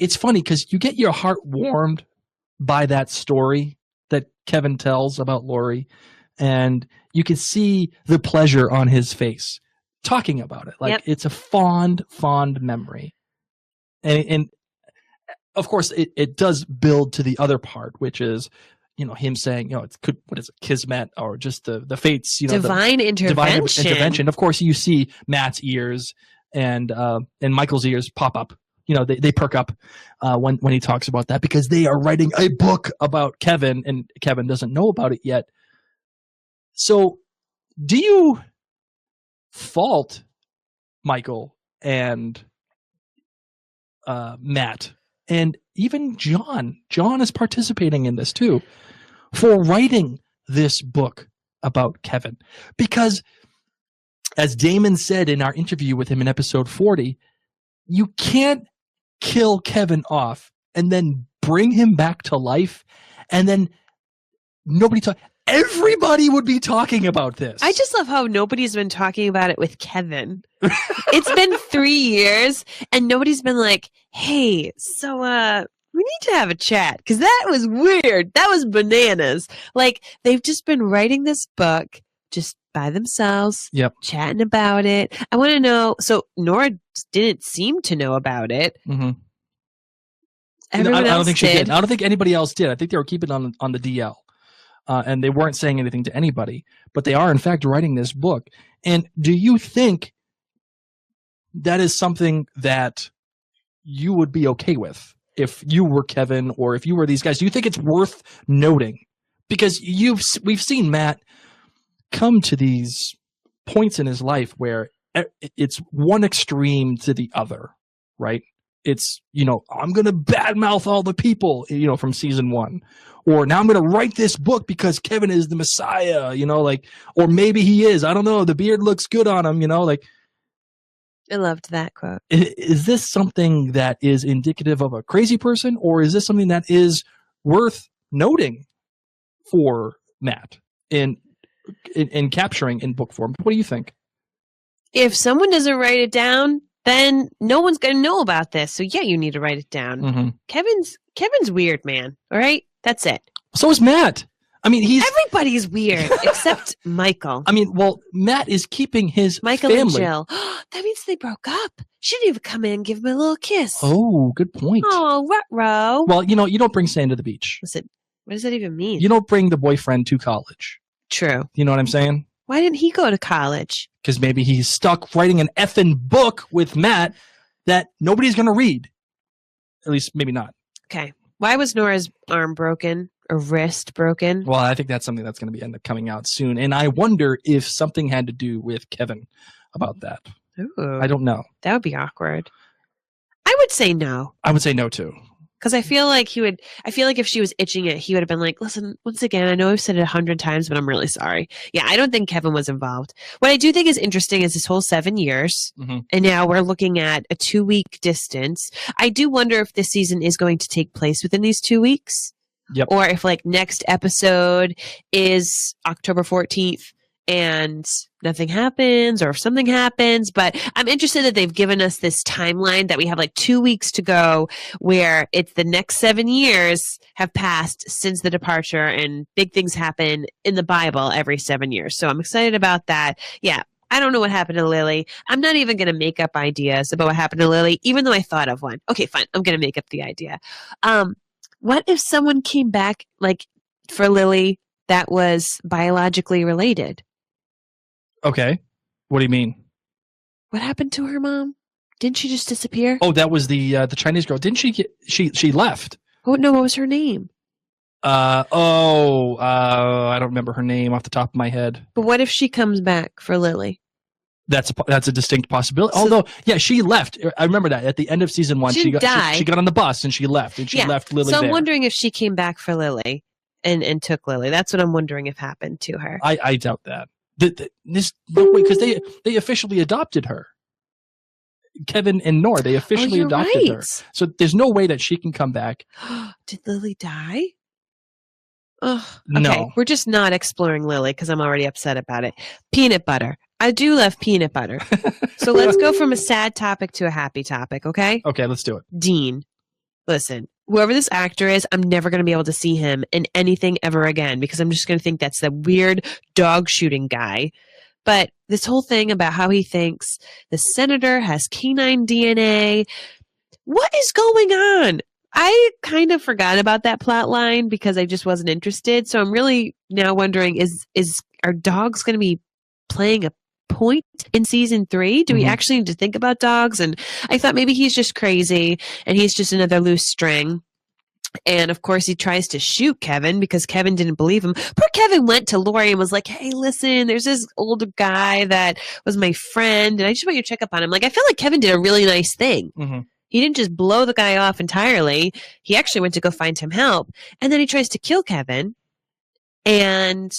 it's funny because you get your heart warmed by that story that Kevin tells about Lori, and you can see the pleasure on his face talking about it. Like, It's a fond memory. And of course, it does build to the other part, which is, him saying, what is it, kismet, or just the fates, divine intervention. Divine intervention. Of course, you see Matt's ears and Michael's ears pop up. They perk up when he talks about that, because they are writing a book about Kevin, and Kevin doesn't know about it yet. So, do you fault Michael and Matt, and even John? John is participating in this too, for writing this book about Kevin. Because, as Damon said in our interview with him in episode 40, you can't kill Kevin off and then bring him back to life, and then everybody would be talking about this. I just love how nobody's been talking about it with Kevin. It's been 3 years, and nobody's been like, "Hey, so we need to have a chat," because that was weird. That was bananas. Like, they've just been writing this book just by themselves, chatting about it. I want to know. So Nora didn't seem to know about it. Mm-hmm. Everyone else I don't think she did. I don't think anybody else did. I think they were keeping it on the DL. And they weren't saying anything to anybody, but they are in fact writing this book. And do you think that is something that you would be okay with if you were Kevin, or if you were these guys? Do you think it's worth noting? Because we've seen Matt come to these points in his life where it's one extreme to the other, right? It's, I'm going to badmouth all the people, from season 1. Or now I'm going to write this book because Kevin is the Messiah, or maybe he is. I don't know. The beard looks good on him, I loved that quote. Is this something that is indicative of a crazy person, or is this something that is worth noting for Matt in capturing in book form? What do you think? If someone doesn't write it down, then no one's going to know about this. So yeah, you need to write it down. Mm-hmm. Kevin's weird, man. All right, that's it. So is Matt. I mean, everybody's weird except Michael. I mean, well, Matt is keeping his Michael family. And Jill. That means they broke up. She didn't even come in and give him a little kiss. Oh, good point. Oh, ruh-roh. Well, you don't bring sand to the beach. Listen, what does that even mean? You don't bring the boyfriend to college. True. You know what I'm saying? Why didn't he go to college? Because maybe he's stuck writing an effing book with Matt that nobody's going to read. At least, maybe not. Okay. Why was Nora's arm broken? Or wrist broken? Well, I think that's something that's going to end up coming out soon. And I wonder if something had to do with Kevin about that. Ooh, I don't know. That would be awkward. I would say no. I would say no, too. Because I feel like if she was itching it, he would have been like, listen, once again, I know I've said it 100 times, but I'm really sorry. Yeah, I don't think Kevin was involved. What I do think is interesting is this whole 7 years. Mm-hmm. And now we're looking at a 2-week distance. I do wonder if this season is going to take place within these 2 weeks. Yep. Or if next episode is October 14th and nothing happens, or if something happens. But I'm interested that they've given us this timeline that we have 2 weeks to go, where it's the next 7 years have passed since the departure, and big things happen in the Bible every 7 years. So I'm excited about that. Yeah. I don't know what happened to Lily. I'm not even going to make up ideas about what happened to Lily, even though I thought of one. Okay, fine. I'm going to make up the idea. What if someone came back, for Lily, that was biologically related? Okay. What do you mean? What happened to her mom? Didn't she just disappear? Oh, that was the Chinese girl. Didn't she she left? Oh, no, what was her name? I don't remember her name off the top of my head. But what if she comes back for Lily? That's a distinct possibility. Although, yeah, she left. I remember that at the end of season 1, she got on the bus and she left, and she left Lily. So I'm there. wondering if she came back for Lily and took Lily. That's what I'm wondering if happened to her. I doubt that. There's no way, because they officially adopted her. Kevin and Nora, they officially adopted her. So there's no way that she can come back. Did Lily die? Oh, okay. No. We're just not exploring Lily because I'm already upset about it. Peanut butter. I do love peanut butter. So let's go from a sad topic to a happy topic, okay? Okay, let's do it. Dean. Listen, whoever this actor is, I'm never going to be able to see him in anything ever again, because I'm just going to think that's the weird dog shooting guy. But this whole thing about how he thinks the senator has canine DNA, what is going on? I kind of forgot about that plot line because I just wasn't interested. So I'm really now wondering, are dogs going to be playing a point in season 3? Do we actually need to think about dogs? And I thought maybe he's just crazy and he's just another loose string. And of course he tries to shoot Kevin because Kevin didn't believe him. Poor Kevin went to Lori and was like, hey, listen, there's this older guy that was my friend and I just want you to check up on him. I feel like Kevin did a really nice thing. Mm-hmm. He didn't just blow the guy off entirely. He actually went to go find him help. And then he tries to kill Kevin. And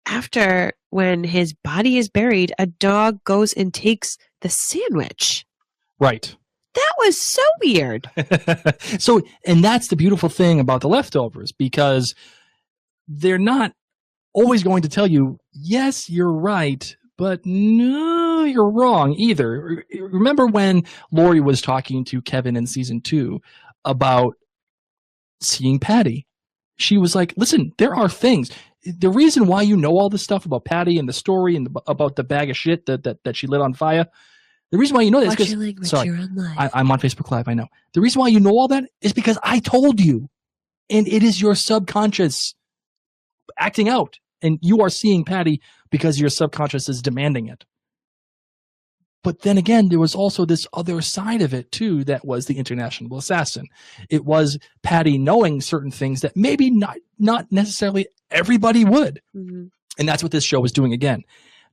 after, when his body is buried, a dog goes and takes the sandwich. Right. That was so weird. So, and that's the beautiful thing about the Leftovers, because they're not always going to tell you, yes, you're right, but no, you're wrong either. Remember when Lori was talking to Kevin in season 2 about seeing Patty? She was like, listen, there are things. The reason why you know all this stuff about Patty and the story and about the bag of shit that she lit on fire, the reason why you know that is because, sorry, I'm on Facebook Live, I know. The reason why you know all that is because I told you. And it is your subconscious acting out. And you are seeing Patty because your subconscious is demanding it. But then again, there was also this other side of it too, that was the international assassin. It was Patty knowing certain things that maybe not necessarily everybody would. Mm-hmm. And that's what this show was doing again.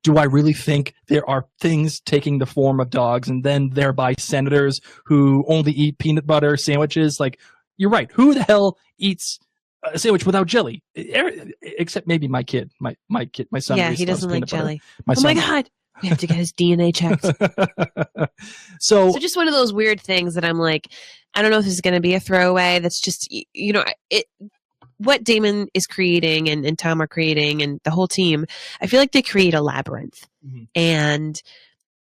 do I really think there are things taking the form of dogs and then thereby senators who only eat peanut butter sandwiches? Like, you're right. Who the hell eats a sandwich without jelly? Except maybe my kid. My son. Yeah, he doesn't like peanut butter. jelly. My oh son. my God. We have to get his DNA checked. So just one of those weird things that I'm like, I don't know if this is going to be a throwaway. That's just, what Damon is creating and Tom are creating and the whole team, I feel like they create a labyrinth. Mm-hmm. And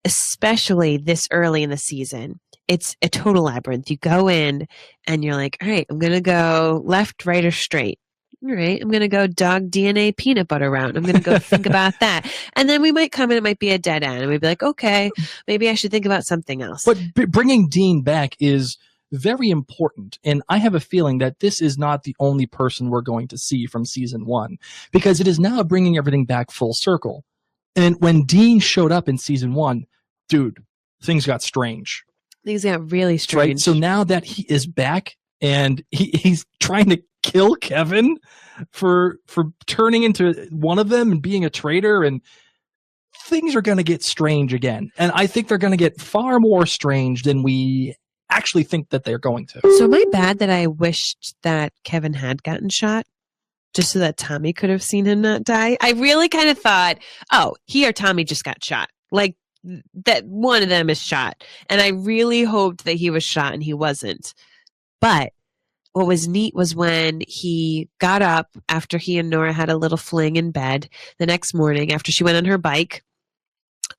especially this early in the season, it's a total labyrinth. You go in and you're like, all right, I'm going to go left, right, or straight. All right, I'm going to go dog DNA peanut butter route. I'm going to go think about that. And then we might come in, it might be a dead end. And we'd be like, okay, maybe I should think about something else. But bringing Dean back is very important. And I have a feeling that this is not the only person we're going to see from season 1, because it is now bringing everything back full circle. And when Dean showed up in season 1, dude, things got strange. Things got really strange. Right? So now that he is back and he's trying to kill Kevin for turning into one of them and being a traitor, and things are going to get strange again. And I think they're going to get far more strange than we actually think that they're going to. So am I bad that I wished that Kevin had gotten shot just so that Tommy could have seen him not die? I really kind of thought, oh, he or Tommy just got shot. Like that one of them is shot. And I really hoped that he was shot and he wasn't. But what was neat was when he got up after he and Nora had a little fling in bed the next morning after she went on her bike.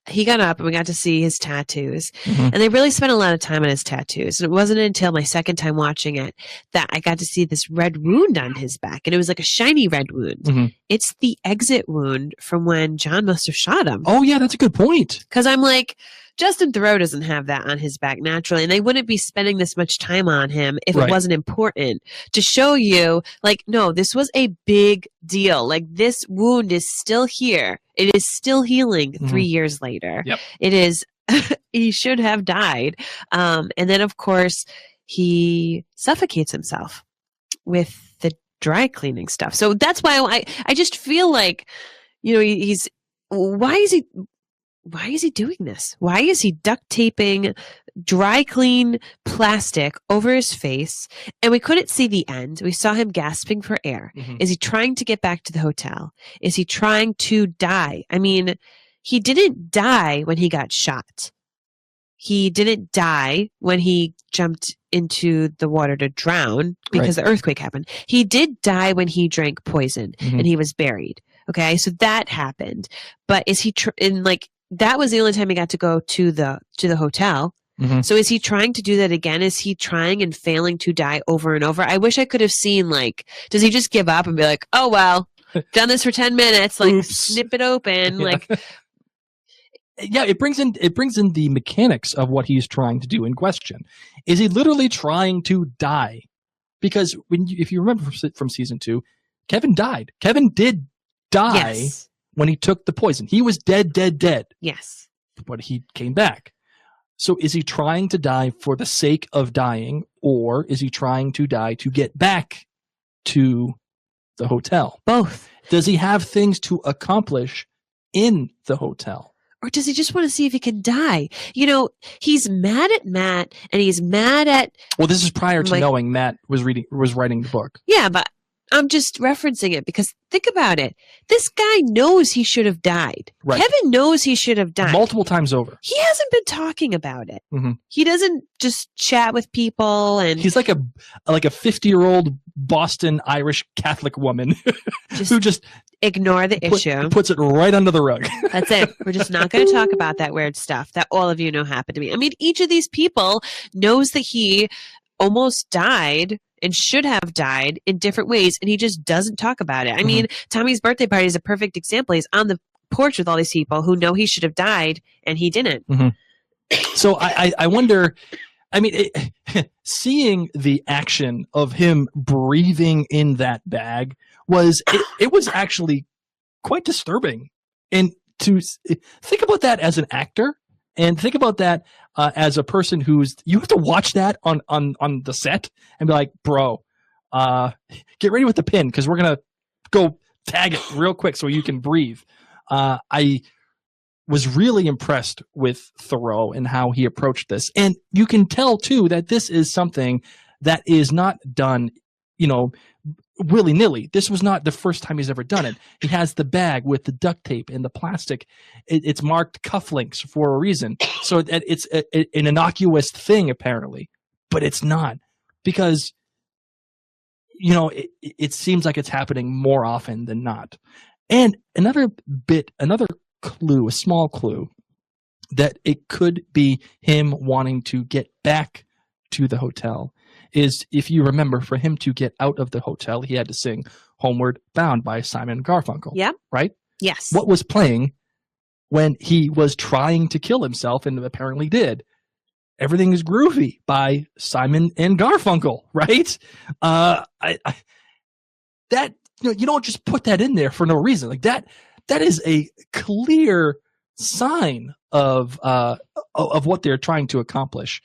He got up and we got to see his tattoos. Mm-hmm. And they really spent a lot of time on his tattoos. And it wasn't until my second time watching it that I got to see this red wound on his back. And it was like a shiny red wound. Mm-hmm. It's the exit wound from when John must have shot him. Oh, yeah, that's a good point. Because I'm like, Justin Theroux doesn't have that on his back naturally, and they wouldn't be spending this much time on him if it wasn't important to show you, like, no, this was a big deal. Like, this wound is still here. It is still healing 3 years later. Yep. It is, he should have died. And then, of course, he suffocates himself with the dry cleaning stuff. So that's why I just feel like, he's, why is he doing this? Why is he duct taping dry clean plastic over his face? And we couldn't see the end. We saw him gasping for air. Mm-hmm. Is he trying to get back to the hotel? Is he trying to die? I mean, he didn't die when he got shot. He didn't die when he jumped into the water to drown because the earthquake happened. He did die when he drank poison and he was buried. Okay, so that happened. But is he that was the only time he got to go to the hotel. Mm-hmm. So is he trying to do that again? Is he trying and failing to die over and over? I wish I could have seen, does he just give up and be like, oh, well, done this for 10 minutes, snip it open. Yeah, it brings in the mechanics of what he's trying to do in question. Is he literally trying to die? Because if you remember from season 2, Kevin died. Kevin did die. Yes. When he took the poison. He was dead. Yes. But he came back. So is he trying to die for the sake of dying, or is he trying to die to get back to the hotel? Both. Does he have things to accomplish in the hotel? Or does he just want to see if he can die? He's mad at Matt, and he's mad at... Well, this is prior to knowing Matt was writing the book. Yeah, but I'm just referencing it because think about it. This guy knows he should have died. Right. Kevin knows he should have died. Multiple times over. He hasn't been talking about it. Mm-hmm. He doesn't just chat with people and... He's like a 50-year-old Boston Irish Catholic woman who just... Ignore the issue. Puts it right under the rug. That's it. We're just not going to talk about that weird stuff that all of you know happened to me. I mean, each of these people knows that he almost died and should have died in different ways, and he just doesn't talk about it. I mean, Tommy's birthday party is a perfect example. He's on the porch with all these people who know he should have died, and he didn't. Mm-hmm. So I wonder, I mean, seeing the action of him breathing in that bag it was actually quite disturbing. And to think about that as an actor, and think about that as a person you have to watch that on the set and be like, bro, get ready with the pin because we're going to go tag it real quick so you can breathe. I was really impressed with Thoreau and how he approached this. And you can tell, too, that this is something that is not done, willy-nilly. This was not the first time he's ever done it. He has the bag with the duct tape and the plastic. It's marked cufflinks for a reason. So that it's an innocuous thing, apparently. But it's not. Because, it seems like it's happening more often than not. And another clue, a small clue, that it could be him wanting to get back to the hotel is, if you remember, for him to get out of the hotel, he had to sing Homeward Bound by Simon Garfunkel. Yeah. Right? Yes. What was playing when he was trying to kill himself, and apparently did? Everything is Groovy by Simon and Garfunkel, right? That you don't just put that in there for no reason. Like that is a clear sign of what they're trying to accomplish.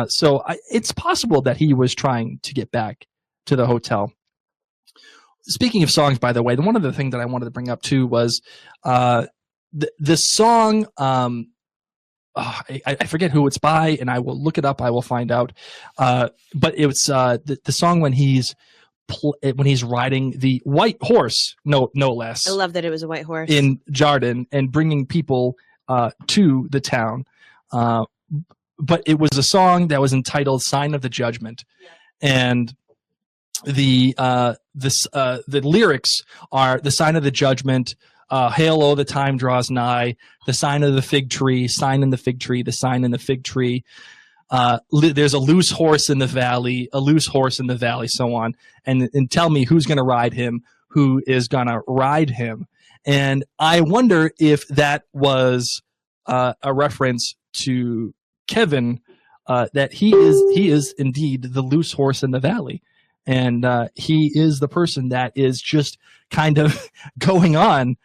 So it's possible that he was trying to get back to the hotel. Speaking of songs, by the way, one of the things that I wanted to bring up too was the song. I forget who it's by, and I will look it up. I will find out. But it was the song when he's riding the white horse, no less. I love that it was a white horse in Jardan and bringing people to the town. But it was a song that was entitled "Sign of the Judgment," and the lyrics are "The sign of the judgment. Hail, oh, the time draws nigh. The sign of the fig tree, sign in the fig tree, the sign in the fig tree. There's a loose horse in the valley, so on. And tell me who's going to ride him, who is going to ride him." And I wonder if that was a reference to Kevin, that he is indeed the loose horse in the valley. And he is the person that is just kind of going on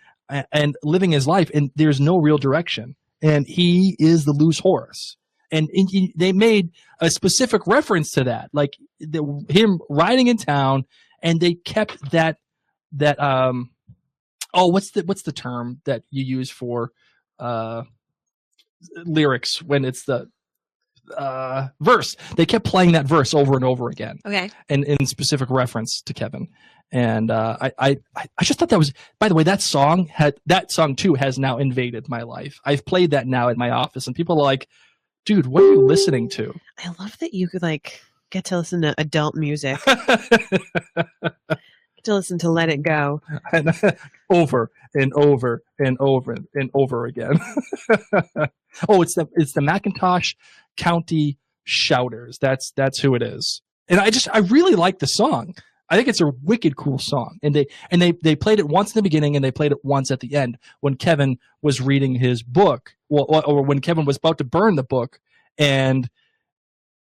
and living his life, and there's no real direction. And he is the loose horse. And they made a specific reference to that, like him riding in town, and they kept that what's the term that you use for lyrics when it's the verse? They kept playing that verse over and over again. Okay. And in specific reference to Kevin. And I just thought that was, by the way, that song too has now invaded my life. I've played that now at my office, and people are like, "Dude, what are you listening to?" I love that you could get to listen to adult music. Get to listen to Let It Go. Over and over and over and over again. Oh, it's the Macintosh County Shouters. That's who it is. And I really like the song. I think it's a wicked cool song. And they played it once in the beginning, and they played it once at the end when Kevin was reading his book, or when Kevin was about to burn the book, and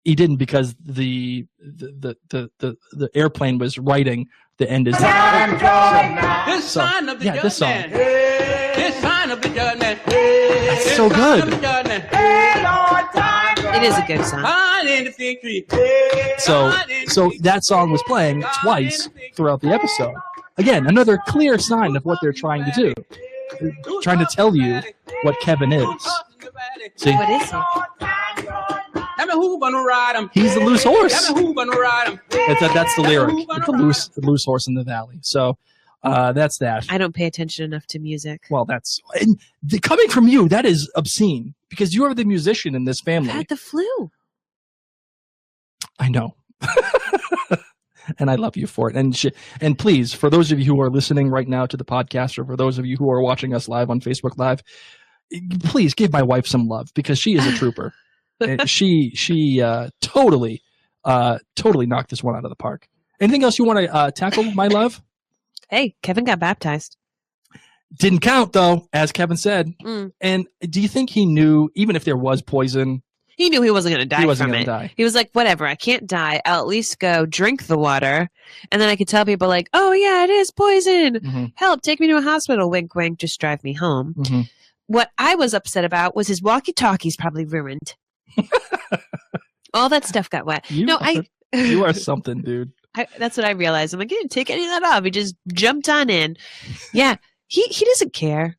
he didn't because the airplane was writing "The end is now." This song. This song. This sign of the judgment. That's so good. It is a good song. So that song was playing twice throughout the episode. Again, another clear sign of what they're trying to do. They're trying to tell you what Kevin is. See? What is he? He's the loose horse. That's the lyric. The loose horse in the valley. So that's that. I don't pay attention enough to music. Well, coming from you, that is obscene, because you are the musician in this family. I had the flu. I know. And I love you for it. And please, for those of you who are listening right now to the podcast, or for those of you who are watching us live on Facebook Live, please give my wife some love, because she is a trooper. she totally knocked this one out of the park. Anything else you want to tackle, my love? Hey, Kevin got baptized. Didn't count, though, as Kevin said. And do you think he knew, even if there was poison? He knew he wasn't going to die. He wasn't going to die. He was like, whatever, I can't die. I'll at least go drink the water. And then I could tell people like, oh, yeah, it is poison. Mm-hmm. Help, take me to a hospital. Wink, wink, just drive me home. Mm-hmm. What I was upset about was his walkie-talkie's probably ruined. All that stuff got wet. You are something, dude. That's what I realized. I'm like, he didn't take any of that off. He just jumped on in. Yeah, he doesn't care.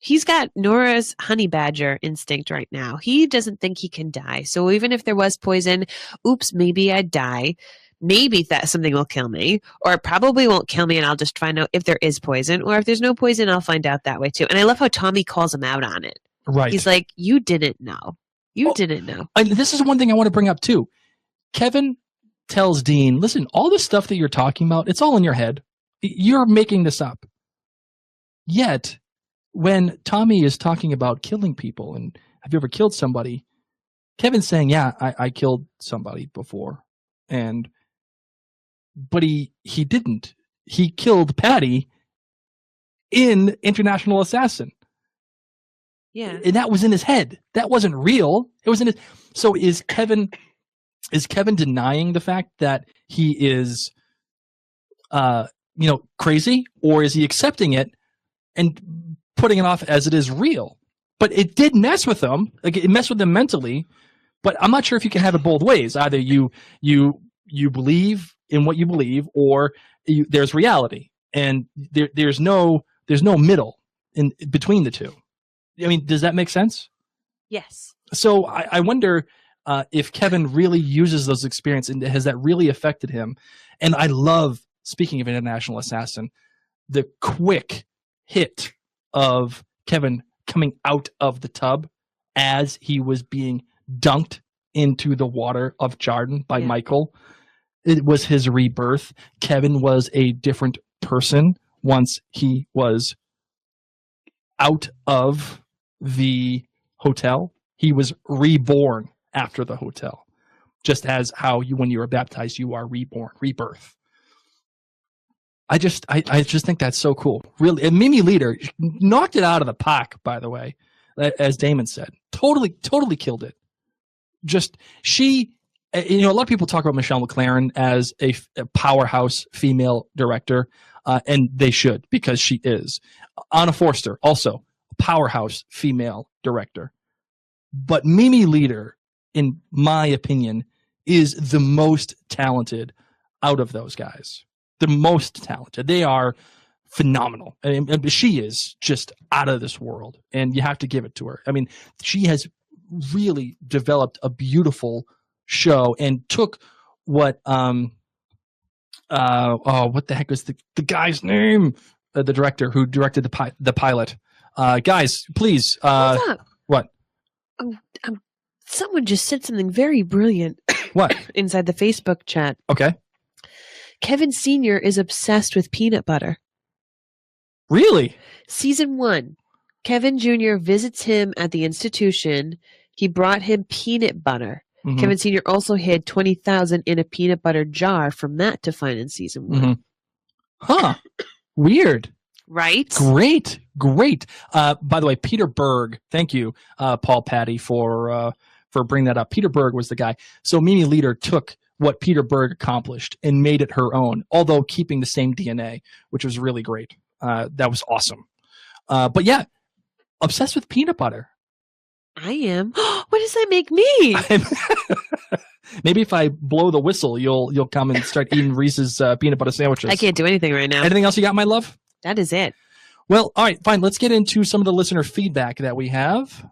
he's got Nora's honey badger instinct right now. He doesn't think he can die. So even if there was poison, oops, maybe I'd die. Maybe that something will kill me, or it probably won't kill me, and I'll just find out if there is poison, or if there's no poison, I'll find out that way too. And I love how Tommy calls him out on it. Right. He's like, you didn't know. You didn't know. And this is one thing I want to bring up too. Kevin tells Dean, listen, all the stuff that you're talking about, it's all in your head. You're making this up. Yet, when Tommy is talking about killing people and have you ever killed somebody, Kevin's saying, yeah, I killed somebody before. But he didn't. He killed Patty in International Assassin. Yeah. And that was in his head. That wasn't real. It was in his. So is Kevin denying the fact that he is crazy, or is he accepting it and putting it off as it is real? But it did mess with him. Like, it messed with him mentally. But I'm not sure if you can have it both ways. Either you believe in what you believe, or there's reality, and there's no middle in between the two. I mean, does that make sense? Yes. So I wonder if Kevin really uses those experiences, and has that really affected him? And I love, speaking of International Assassin, the quick hit of Kevin coming out of the tub as he was being dunked into the water of Jardan by Michael. It was his rebirth. Kevin was a different person once he was out of the hotel. He was reborn after the hotel, just as how when you are baptized, you are reborn, rebirth. I just think that's so cool. Really, and Mimi Leader knocked it out of the park, by the way, as Damon said. Totally killed it. Just a lot of people talk about Michelle MacLaren as a powerhouse female director, and they should, because she is. Anna Forster, also a powerhouse female director. But Mimi Leader, in my opinion, is the most talented out of those guys. The most talented. They are phenomenal. And she is just out of this world, and you have to give it to her. I mean, she has really developed a beautiful show, and took what what the heck was the guy's name? The director who directed the pilot. Guys, please. Hold up. What? Someone just said something very brilliant. What? Inside the Facebook chat. Okay. Kevin Sr. is obsessed with peanut butter. Really? Season 1. Kevin Jr. visits him at the institution. He brought him peanut butter. Mm-hmm. Kevin Sr. also hid $20,000 in a peanut butter jar for Matt to find in season 1. Mm-hmm. Huh. Weird. Right? Great. By the way, Peter Berg, thank you, Paul Patty, for bringing that up. Peter Berg was the guy. So Mimi Leader took what Peter Berg accomplished and made it her own, although keeping the same DNA, which was really great. That was awesome. But yeah, obsessed with peanut butter. I am. What does that make me? Maybe if I blow the whistle, you'll come and start eating Reese's peanut butter sandwiches. I can't do anything right now. Anything else you got, my love? That is it. Well, all right, fine. Let's get into some of the listener feedback that we have.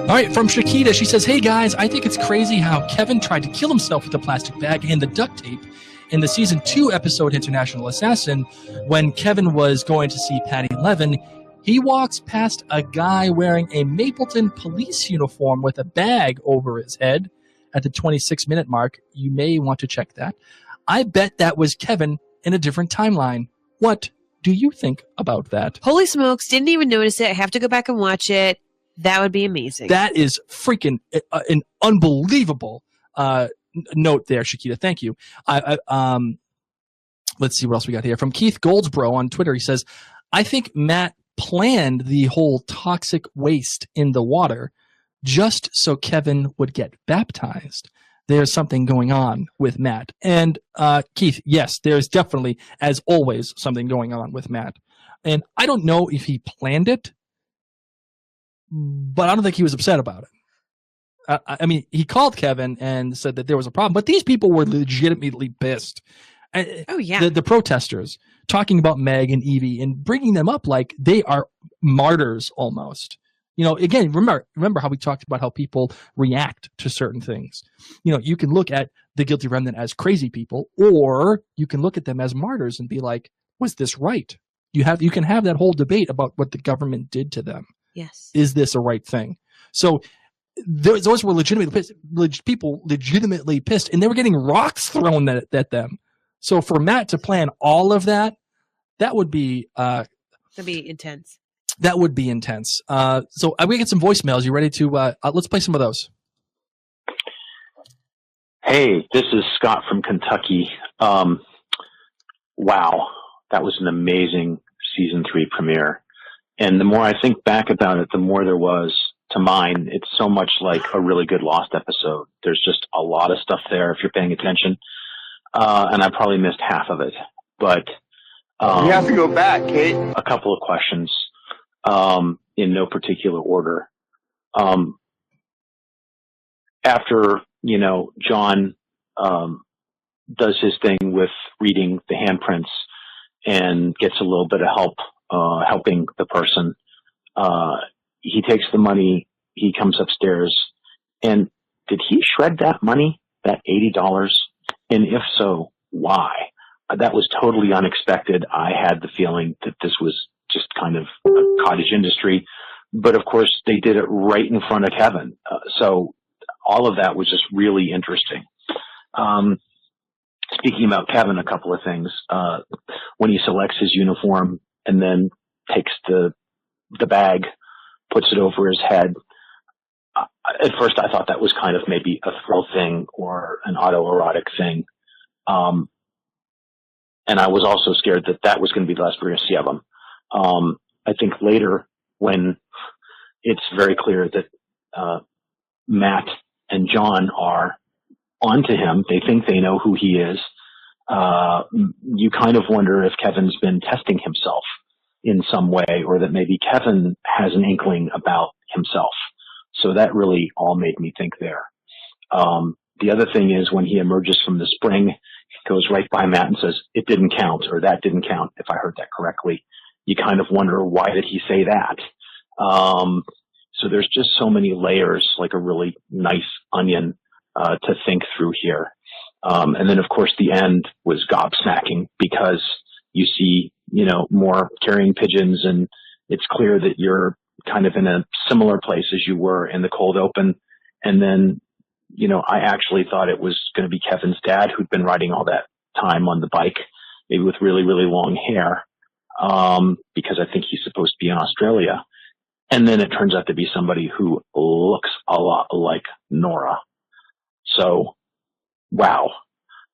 All right, from Shakita, she says, hey guys, I think it's crazy how Kevin tried to kill himself with the plastic bag and the duct tape in the season 2 episode International Assassin. When Kevin was going to see Patty Levin, he walks past a guy wearing a Mapleton police uniform with a bag over his head at the 26-minute mark. You may want to check that. I bet that was Kevin in a different timeline. What do you think about that? Holy smokes, didn't even notice it. I have to go back and watch it. That would be amazing. That is freaking an unbelievable note there, Shakita. Thank you. Let's see what else we got here. From Keith Goldsboro on Twitter, he says, I think Matt planned the whole toxic waste in the water just so Kevin would get baptized. There's something going on with Matt. And Keith, yes, there's definitely, as always, something going on with Matt. And I don't know if he planned it, but I don't think he was upset about it. I mean, he called Kevin and said that there was a problem, but these people were legitimately pissed. Oh yeah, the protesters talking about Meg and Eevee and bringing them up like they are martyrs almost. You know, again, remember how we talked about how people react to certain things. You know, you can look at the guilty remnant as crazy people, or you can look at them as martyrs and be like, was this right? You can have that whole debate about what the government did to them. Yes. Is this a right thing? So those were legitimately pissed. People legitimately pissed, and they were getting rocks thrown at them. So for Matt to plan all of that, that would be that'd be intense. That would be intense. So we get some voicemails. You ready to? Let's play some of those. Hey, this is Scott from Kentucky. Wow, that was an amazing season 3 premiere. And the more I think back about it, the more there was to mine. It's so much like a really good Lost episode. There's just a lot of stuff there if you're paying attention. And I probably missed half of it, but you have to go back, Kate. A couple of questions in no particular order. After John does his thing with reading the handprints and gets a little bit of help helping the person, he takes the money. He comes upstairs, and did he shred that money, that $80? And if so, why? That was totally unexpected. I had the feeling that this was just kind of a cottage industry, but of course they did it right in front of Kevin. So all of that was just really interesting. Speaking about Kevin, a couple of things. When he selects his uniform and then takes the bag, puts it over his head, at first I thought that was kind of maybe a thrill thing or an autoerotic thing. And I was also scared that was going to be the last we're going to see of him. I think later, when it's very clear that Matt and John are onto him, they think they know who he is, you kind of wonder if Kevin's been testing himself in some way, or that maybe Kevin has an inkling about himself. So that really all made me think there. The other thing is when he emerges from the spring, he goes right by Matt and says, "It didn't count," or "That didn't count," if I heard that correctly. You kind of wonder, why did he say that? So there's just so many layers, like a really nice onion, to think through here. And then of course the end was gobsmacking, because you see, more carrying pigeons, and it's clear that you're kind of in a similar place as you were in the cold open. And then, I actually thought it was going to be Kevin's dad, who'd been riding all that time on the bike, maybe with really, really long hair, because I think he's supposed to be in Australia. And then it turns out to be somebody who looks a lot like Nora. So, wow.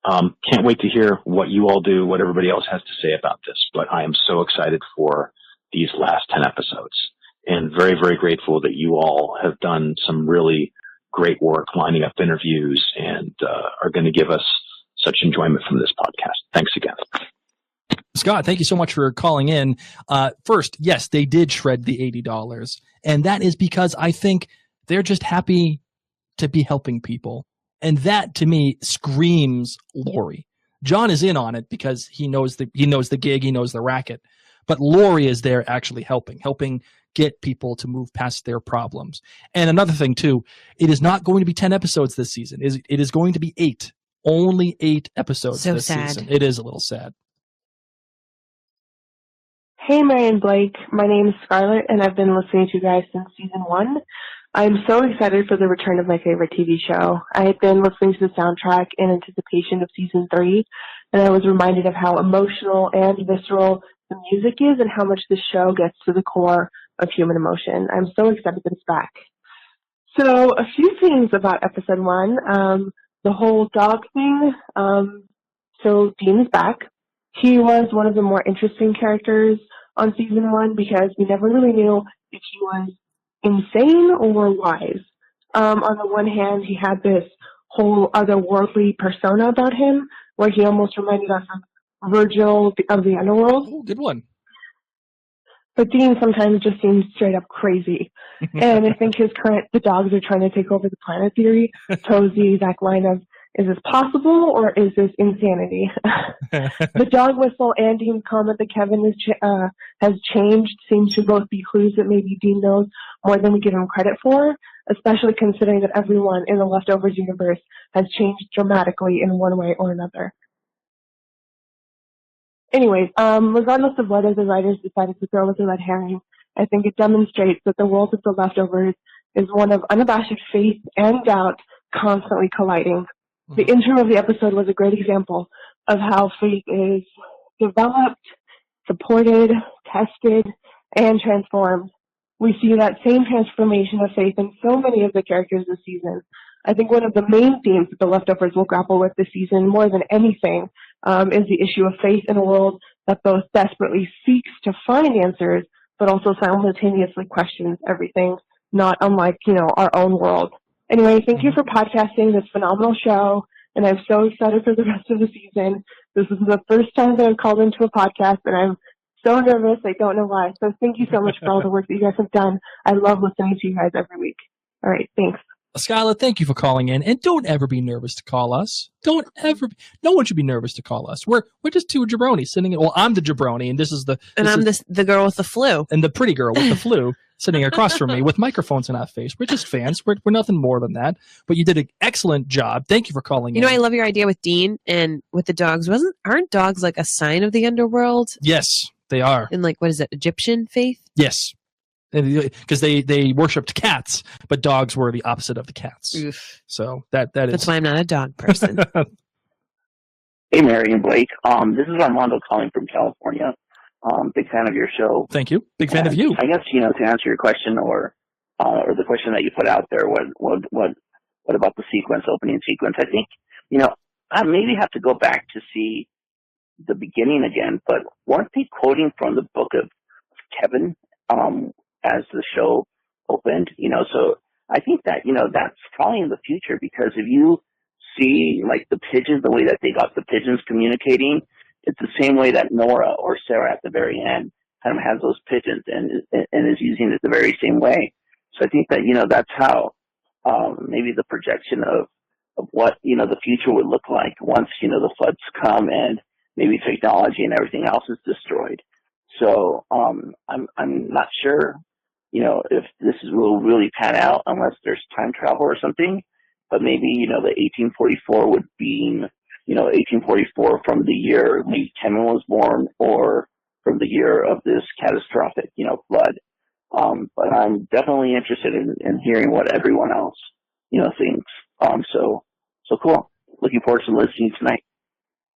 Can't wait to hear what you all do, what everybody else has to say about this. But I am so excited for these last 10 episodes, and very, very grateful that you all have done some really great work lining up interviews and are going to give us such enjoyment from this podcast. Thanks again. Scott, thank you so much for calling in. First, yes, they did shred the $80. And that is because I think they're just happy to be helping people. And that, to me, screams Lori. John is in on it because he knows the gig, he knows the racket. But Lori is there actually helping get people to move past their problems. And another thing, too, it is not going to be 10 episodes this season. It is going to be 8. Only 8 episodes this season. It is a little sad. Hey, Mary and Blake. My name is Scarlett, and I've been listening to you guys since season 1. I'm so excited for the return of my favorite TV show. I had been listening to the soundtrack in anticipation of season 3, and I was reminded of how emotional and visceral the music is and how much the show gets to the core of human emotion. I'm so excited that it's back. So a few things about episode 1. The whole dog thing. So Dean is back. He was one of the more interesting characters on season 1 because we never really knew if he was insane or wise. On the one hand, he had this whole otherworldly persona about him where he almost reminded us of Virgil of the Underworld. Oh, good one. But Dean sometimes just seems straight up crazy. And I think the dogs are trying to take over the planet theory toes the exact line of, is this possible or is this insanity? The dog whistle and Dean's comment that Kevin has changed seems to both be clues that maybe Dean knows more than we give him credit for, especially considering that everyone in the Leftovers universe has changed dramatically in one way or another. Anyways, regardless of whether the writers decided to throw with the red herring, I think it demonstrates that the world of the Leftovers is one of unabashed faith and doubt constantly colliding. The intro of the episode was a great example of how faith is developed, supported, tested, and transformed. We see that same transformation of faith in so many of the characters this season. I think one of the main themes that the Leftovers will grapple with this season, more than anything, is the issue of faith in a world that both desperately seeks to find answers, but also simultaneously questions everything, not unlike, our own world. Anyway, thank you for podcasting this phenomenal show, and I'm so excited for the rest of the season. This is the first time that I've called into a podcast, and I'm so nervous. I don't know why. So thank you so much for all the work that you guys have done. I love listening to you guys every week. All right, thanks. Skylar, thank you for calling in, and don't ever be nervous to call us. No one should be nervous to call us. We're just two jabronis sitting. Well, I'm the jabroni, and this is the girl with the flu, and the pretty girl with the flu sitting across from me with microphones in our face. We're just fans. We're nothing more than that. But you did an excellent job. Thank you for calling in. I love your idea with Dean and with the dogs. Aren't dogs like a sign of the underworld? Yes, they are. In what is it, Egyptian faith? Yes. Because they worshipped cats, but dogs were the opposite of the cats. Oof. So that's why I'm not a dog person. Hey, Mary and Blake. This is Armando calling from California. Big fan of your show. Thank you. Big fan of you. I guess to answer your question or the question that you put out there, what about the opening sequence? I think I maybe have to go back to see the beginning again. But weren't they quoting from the book of Kevin? As the show opened, so I think that, that's probably in the future, because if you see the pigeons, the way that they got the pigeons communicating, it's the same way that Nora or Sarah at the very end kind of has those pigeons and is using it the very same way. So I think that, that's how, maybe the projection of what, the future would look like once, the floods come and maybe technology and everything else is destroyed. So, I'm not sure, if this will really pan out unless there's time travel or something, but maybe, the 1844 would be, 1844 from the year maybe Kevin was born, or from the year of this catastrophic, flood. But I'm definitely interested in hearing what everyone else, thinks. So cool. Looking forward to listening tonight.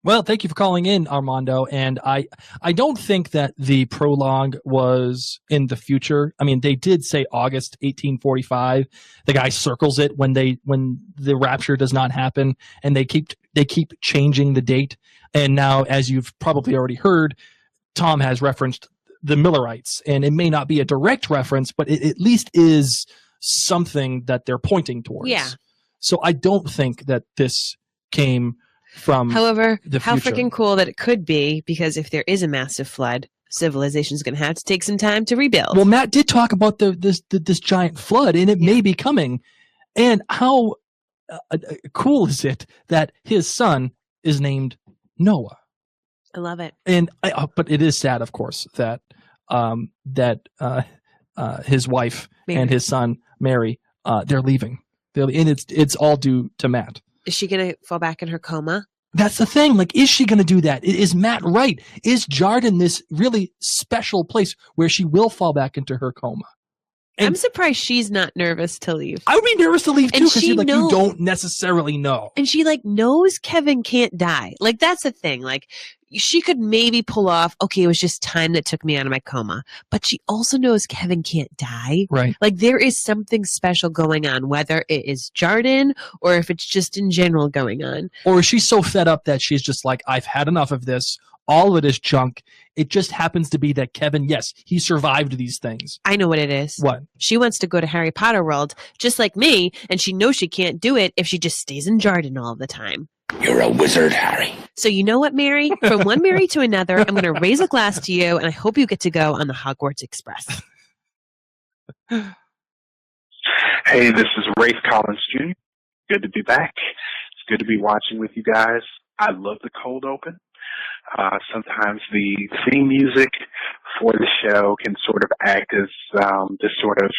Well, thank you for calling in, Armando. And I don't think that the prologue was in the future. I mean, they did say August 1845. The guy circles it when the rapture does not happen, and they keep changing the date. And now, as you've probably already heard, Tom has referenced the Millerites, and it may not be a direct reference, but it at least is something that they're pointing towards. Yeah. So I don't think that this came from However, the how future. freaking cool that it could be, because if there is a massive flood, civilization's going to have to take some time to rebuild. Well, Matt did talk about this giant flood, and it may be coming. And how cool is it that his son is named Noah? I love it. And but it is sad, of course, that his wife and his son Mary, they're leaving. And it's all due to Matt. Is she going to fall back in her coma? That's the thing. Is she going to do that? Is Matt right? Is Jardan this really special place where she will fall back into her coma? And I'm surprised she's not nervous to leave. I would be nervous to leave too, because you knows, don't necessarily know. And she knows Kevin can't die. That's the thing. She could maybe pull off, okay, it was just time that took me out of my coma. But she also knows Kevin can't die. Right. There is something special going on, whether it is Jardan or if it's just in general going on. Or is she so fed up that she's just I've had enough of this. All of it is junk. It just happens to be that Kevin, yes, he survived these things. I know what it is. What? She wants to go to Harry Potter World, just like me, and she knows she can't do it if she just stays in Jardan all the time. You're a wizard, Harry. So you know what, Mary? From one Mary to another, I'm going to raise a glass to you, and I hope you get to go on the Hogwarts Express. Hey, this is Rafe Collins Jr. Good to be back. It's good to be watching with you guys. I love the cold open. Sometimes the theme music for the show can sort of act as this sort of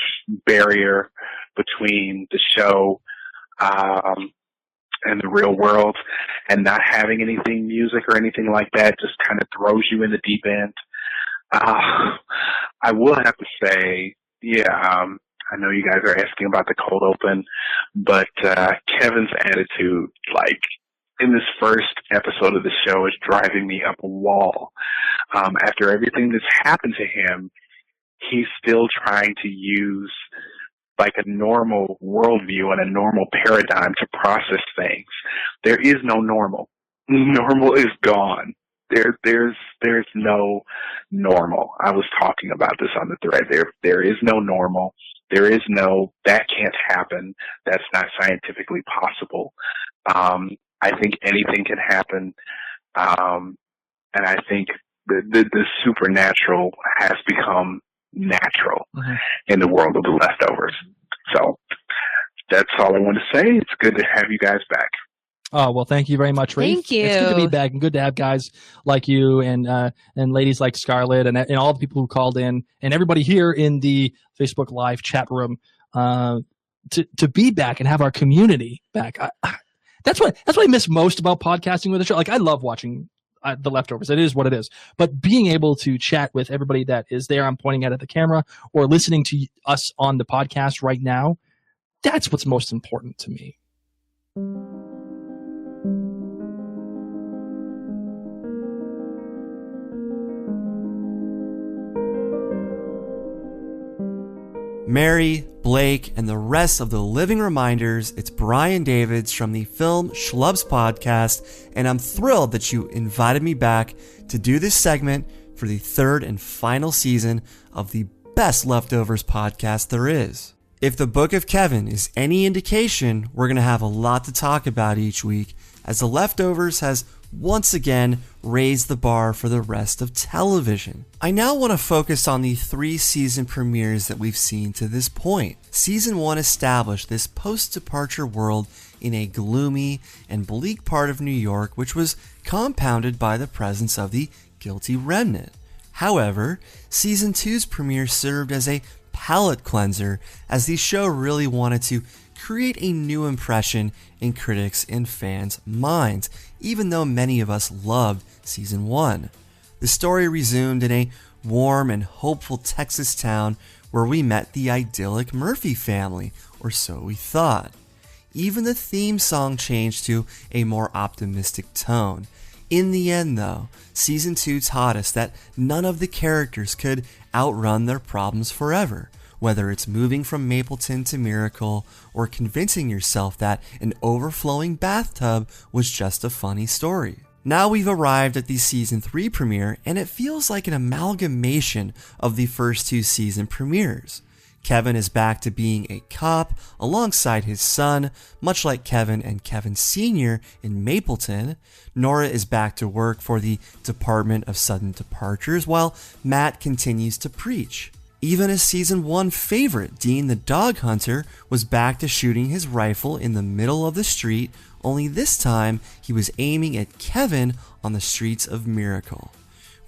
barrier between the show and the real world, and not having anything music or anything like that just kind of throws you in the deep end. I will have to say, I know you guys are asking about the cold open, but Kevin's attitude, like, in this first episode of the show is driving me up a wall. After everything that's happened to him, he's still trying to use like a normal worldview and a normal paradigm to process things. There is no normal. Normal is gone. There's no normal. I was talking about this on the thread. There is no normal. There is no, that can't happen. That's not scientifically possible. I think anything can happen. And I think the supernatural has become natural in the world of the leftovers. So that's all I want to say. It's good to have you guys back. Oh, well, thank you very much, Rafe. Thank you. It's good to be back and good to have guys like you and ladies like Scarlett and all the people who called in and everybody here in the Facebook Live chat room to be back and have our community back. That's what I miss most about podcasting with the show. Like, I love watching The Leftovers. It is what it is. But being able to chat with everybody that is there, I'm pointing at the camera, or listening to us on the podcast right now, that's what's most important to me. Mary, Blake, and the rest of the living reminders, it's Brian Davids from the Film Schlubs podcast, and I'm thrilled that you invited me back to do this segment for the third and final season of the best Leftovers podcast there is. If the Book of Kevin is any indication, we're going to have a lot to talk about each week, as The Leftovers has once again raised the bar for the rest of television. I now want to focus on the 3 season premieres that we've seen to this point. Season 1 established this post-departure world in a gloomy and bleak part of New York, which was compounded by the presence of the guilty Remnant. However, Season 2's premiere served as a palate cleanser, as the show really wanted to create a new impression in critics and fans' minds, even though many of us loved Season 1. The story resumed in a warm and hopeful Texas town where we met the idyllic Murphy family, or so we thought. Even the theme song changed to a more optimistic tone. In the end, though, Season 2 taught us that none of the characters could outrun their problems forever, whether it's moving from Mapleton to Miracle or convincing yourself that an overflowing bathtub was just a funny story. Now we've arrived at the Season 3 premiere, and it feels like an amalgamation of the first 2 season premieres. Kevin is back to being a cop alongside his son, much like Kevin and Kevin Sr. in Mapleton. Nora is back to work for the Department of Sudden Departures, while Matt continues to preach. Even a Season 1 favorite, Dean the Dog Hunter, was back to shooting his rifle in the middle of the street, only this time he was aiming at Kevin on the streets of Miracle.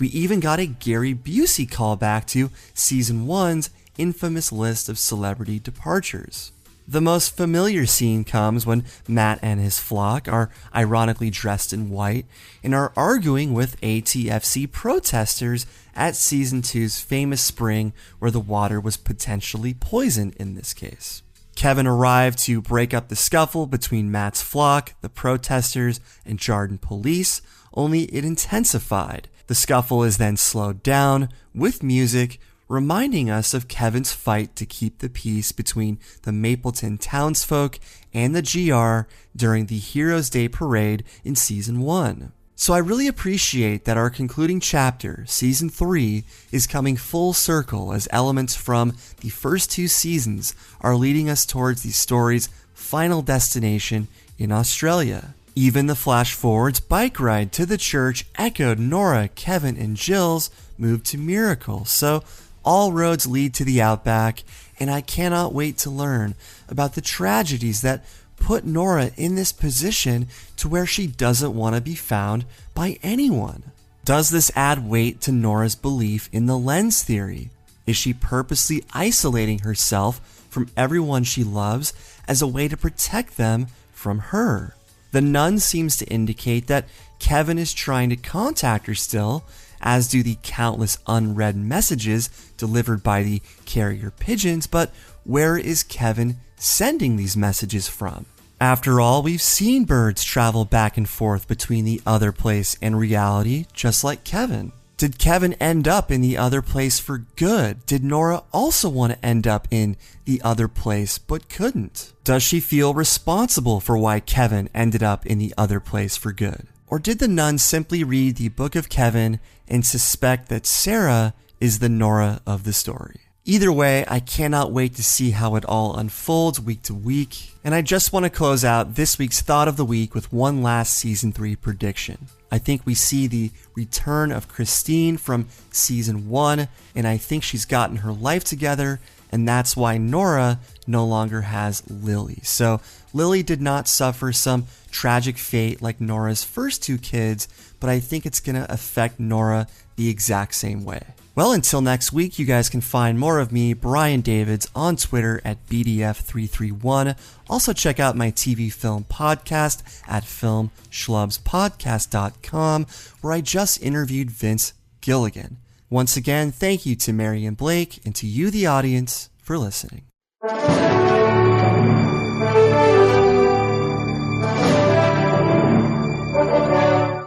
We even got a Gary Busey callback to Season 1's infamous list of celebrity departures. The most familiar scene comes when Matt and his flock are ironically dressed in white and are arguing with ATFC protesters at Season 2's famous spring where the water was potentially poisoned in this case. Kevin arrived to break up the scuffle between Matt's flock, the protesters, and Jardan police, only it intensified. The scuffle is then slowed down with music, reminding us of Kevin's fight to keep the peace between the Mapleton townsfolk and the GR during the Heroes Day parade in Season 1. So I really appreciate that our concluding chapter, Season 3, is coming full circle as elements from the first 2 seasons are leading us towards the story's final destination in Australia. Even the flash forward's bike ride to the church echoed Nora, Kevin, and Jill's move to Miracle. So all roads lead to the Outback, and I cannot wait to learn about the tragedies that put Nora in this position to where she doesn't want to be found by anyone. Does this add weight to Nora's belief in the lens theory? Is she purposely isolating herself from everyone she loves as a way to protect them from her? The nun seems to indicate that Kevin is trying to contact her still, as do the countless unread messages delivered by the carrier pigeons, but where is Kevin sending these messages from? After all, we've seen birds travel back and forth between the other place and reality, just like Kevin. Did Kevin end up in the other place for good? Did Nora also want to end up in the other place but couldn't? Does she feel responsible for why Kevin ended up in the other place for good? Or did the nun simply read the book of Kevin and suspect that Sarah is the Nora of the story? Either way, I cannot wait to see how it all unfolds week to week. And I just want to close out this week's Thought of the Week with one last Season 3 prediction. I think we see the return of Christine from Season 1, and I think she's gotten her life together, and that's why Nora no longer has Lily. So Lily did not suffer some tragic fate like Nora's first two kids, but I think it's going to affect Nora the exact same way. Well, until next week, you guys can find more of me, Brian Davids, on Twitter at BDF331. Also check out my TV film podcast at filmschlubspodcast.com, where I just interviewed Vince Gilligan. Once again, thank you to Mary and Blake and to you, the audience, for listening.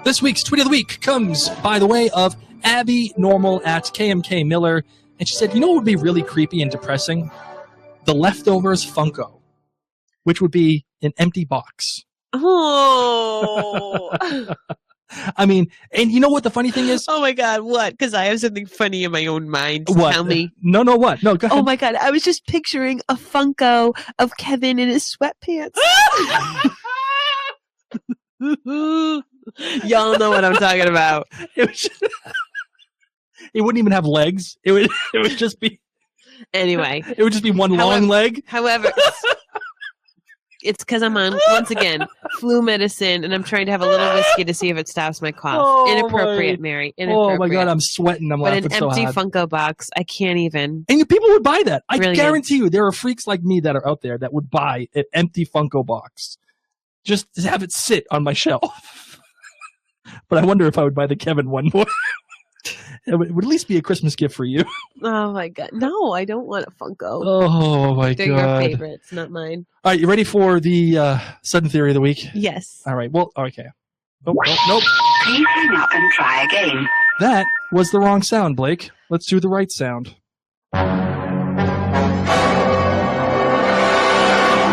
This week's Tweet of the Week comes by the way of Abby Normal at KMK Miller, and she said, you know what would be really creepy and depressing? The Leftovers Funko, which would be an empty box. Oh. I mean, and you know what the funny thing is? Oh my God, what? Because I have something funny in my own mind. What? Tell me. No, what? No, go ahead. Oh my God, I was just picturing a Funko of Kevin in his sweatpants. Y'all know what I'm talking about. It wouldn't even have legs. It would just be. Anyway. It would just be one long leg. However, it's because I'm on, once again, flu medicine, and I'm trying to have a little whiskey to see if it stops my cough. Oh, Inappropriate, Mary. Inappropriate. Oh my God, I'm sweating. I'm laughing so hard. But an empty Funko box, I can't even. And people would buy that. I Brilliant. guarantee you there are freaks like me that are out there that would buy an empty Funko box. Just to have it sit on my shelf. But I wonder if I would buy the Kevin one more. It would at least be a Christmas gift for you. Oh my God. No, I don't want a Funko. Oh my They're God. your favorites, not mine. All right, you ready for the sudden theory of the week? Yes. All right, well, okay. Oh, nope. Please hang up and try again. That was the wrong sound, Blake. Let's do the right sound.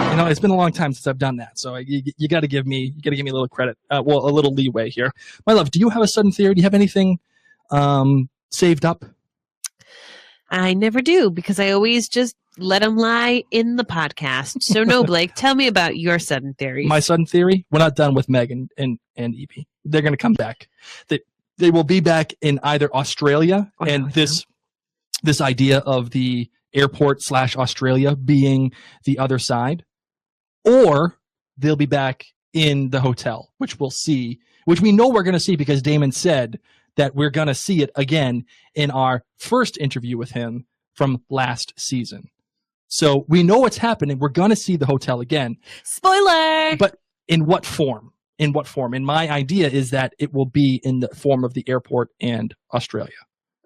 You know, it's been a long time since I've done that, so you got to give me a little credit. Well, a little leeway here. My love, do you have a sudden theory? Do you have anything saved up? I never do, because I always just let them lie in the podcast. So no, Blake, tell me about your sudden theories. My sudden theory? We're not done with Meg and Eevee. They're going to come back. They will be back in either Australia and this idea of the airport / Australia being the other side, or they'll be back in the hotel, which we'll see, which we know we're going to see because Damon said that we're going to see it again in our first interview with him from last season. So we know what's happening. We're going to see the hotel again. Spoiler! But in what form? In what form? And my idea is that it will be in the form of the airport and Australia.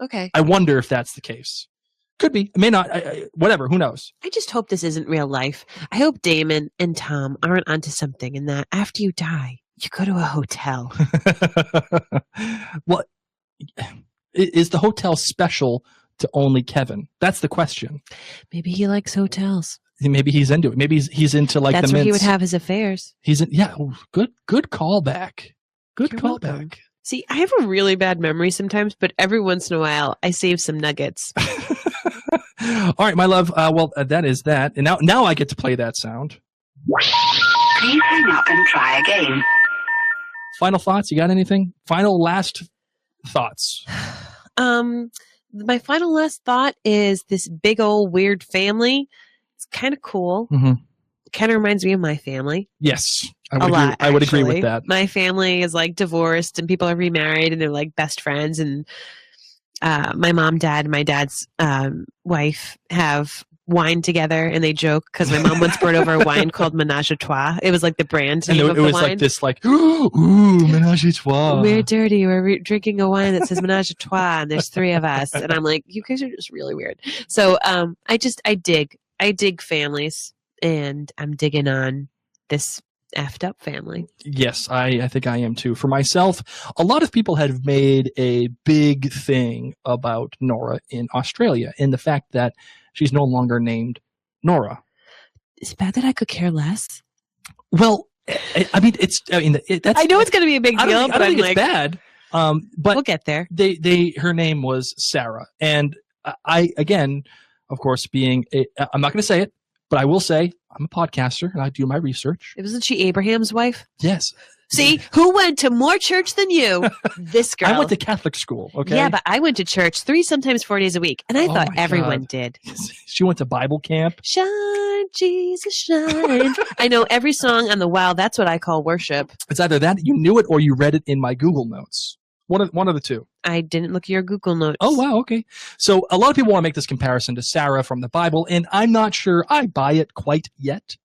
Okay. I wonder if that's the case. Could be. It may not. Whatever. Who knows? I just hope this isn't real life. I hope Damon and Tom aren't onto something and that after you die, you go to a hotel. Well, is the hotel special to only Kevin? That's the question. Maybe he likes hotels. Maybe he's into it. Maybe he's into like That's the where mints. he would have his affairs. He's in. Yeah. Good callback. Good You're callback. welcome. See, I have a really bad memory sometimes, but every once in a while, I save some nuggets. All right, my love. Well, that is that. And now I get to play that sound. Please hang up and try again. Final thoughts? You got anything? Final last thoughts? My final last thought is this big old weird family. It's kind of cool. Mm-hmm. It kind of reminds me of my family. Yes, I would agree with that. My family is like divorced and people are remarried and they're like best friends. And my mom, dad, and my dad's wife have wine together, and they joke because my mom once brought over a wine called Menage a Trois. It was like the brand name of the wine. It was like this, like, ooh, Menage a Trois. We're dirty. We're drinking a wine that says Menage a Trois, and there's 3 of us. And I'm like, you guys are just really weird. So I dig families, and I'm digging on this effed up family. Yes, I think I am too. For myself, a lot of people have made a big thing about Nora in Australia, in the fact that she's no longer named Nora. It's bad that I could care less. Well, I mean, that's. I know it's going to be a big deal, but I don't think it's bad. But we'll get there. Her name was Sarah, and I, again, of course, I'm not going to say it, but I will say I'm a podcaster and I do my research. Wasn't she Abraham's wife? Yes. See, who went to more church than you? This girl. I went to Catholic school, okay? Yeah, but I went to church 3, sometimes 4 days a week. And I thought everyone did. She went to Bible camp. Shine, Jesus, shine. I know every song on the Wow. That's what I call worship. It's either that, you knew it, or you read it in my Google Notes. One of the two. I didn't look at your Google Notes. Oh, wow, okay. So a lot of people want to make this comparison to Sarah from the Bible, and I'm not sure I buy it quite yet.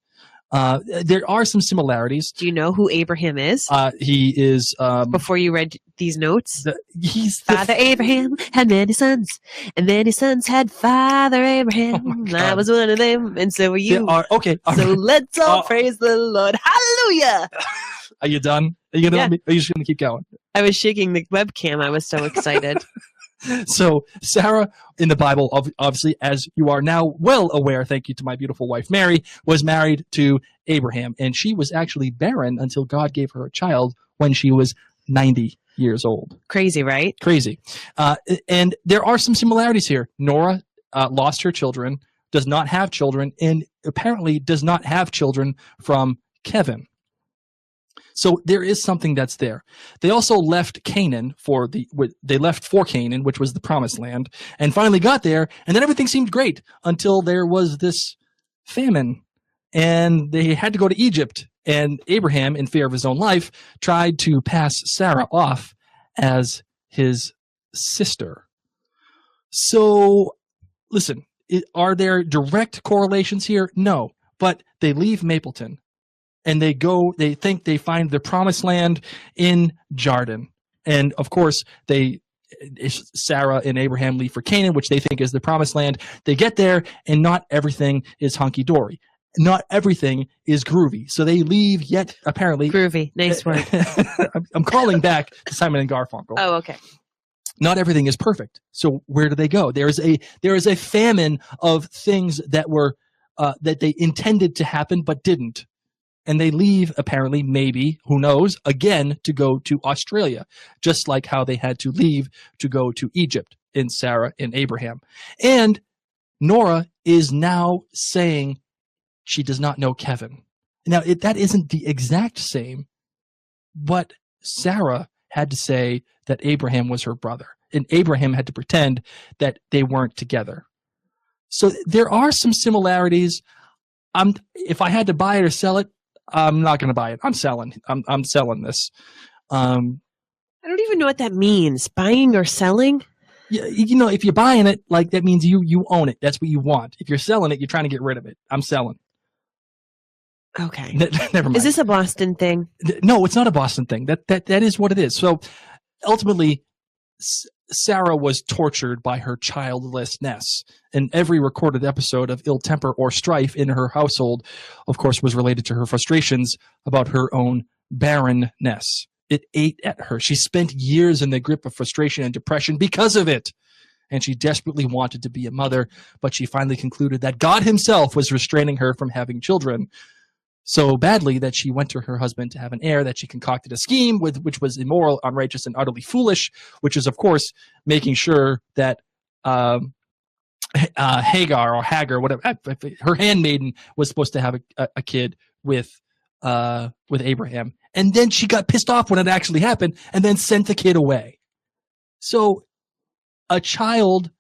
There are some similarities. Do you know who Abraham is? He is... Before you read these notes? Father Abraham had many sons, and many sons had Father Abraham. Oh, I was one of them, and so were you. Okay. So let's all praise the Lord. Hallelujah! Are you done? Are you just going to keep going? I was shaking the webcam. I was so excited. So Sarah in the Bible, obviously, as you are now well aware, thank you to my beautiful wife Mary, was married to Abraham, and she was actually barren until God gave her a child when she was 90 years old. Crazy, right? Crazy. And there are some similarities here. Nora lost her children, does not have children, and apparently does not have children from Kevin. So there is something that's there. They also left Canaan for Canaan, which was the promised land, and finally got there, and then everything seemed great until there was this famine, and they had to go to Egypt, and Abraham, in fear of his own life, tried to pass Sarah off as his sister. So, listen, are there direct correlations here? No, but they leave Mapleton. And they think they find the promised land in Jardan. And of course, Sarah and Abraham leave for Canaan, which they think is the promised land. They get there, and not everything is hunky-dory. Not everything is groovy. So they leave, yet apparently... Groovy. Nice word. I'm calling back to Simon and Garfunkel. Oh, okay. Not everything is perfect. So where do they go? There is a famine of things that were that they intended to happen but didn't. And they leave, apparently, maybe, who knows, again, to go to Australia, just like how they had to leave to go to Egypt in Sarah and Abraham. And Nora is now saying she does not know Kevin. Now, that isn't the exact same, but Sarah had to say that Abraham was her brother, and Abraham had to pretend that they weren't together. So there are some similarities. If I had to buy it or sell it, I'm not going to buy it. I'm selling. I'm selling this. I don't even know what that means. Buying or selling? You know, if you're buying it, like, that means you own it. That's what you want. If you're selling it, you're trying to get rid of it. I'm selling. Okay. Never mind. Is this a Boston thing? No, it's not a Boston thing. That is what it is. So ultimately, Sarah was tortured by her childlessness, and every recorded episode of ill temper or strife in her household, of course, was related to her frustrations about her own barrenness. It ate at her. She spent years in the grip of frustration and depression because of it, and she desperately wanted to be a mother, but she finally concluded that God himself was restraining her from having children so badly that she went to her husband to have an heir, that she concocted a scheme which was immoral, unrighteous, and utterly foolish, which is, of course, making sure that Hagar, whatever, her handmaiden, was supposed to have a kid with Abraham. And then she got pissed off when it actually happened and then sent the kid away. So a child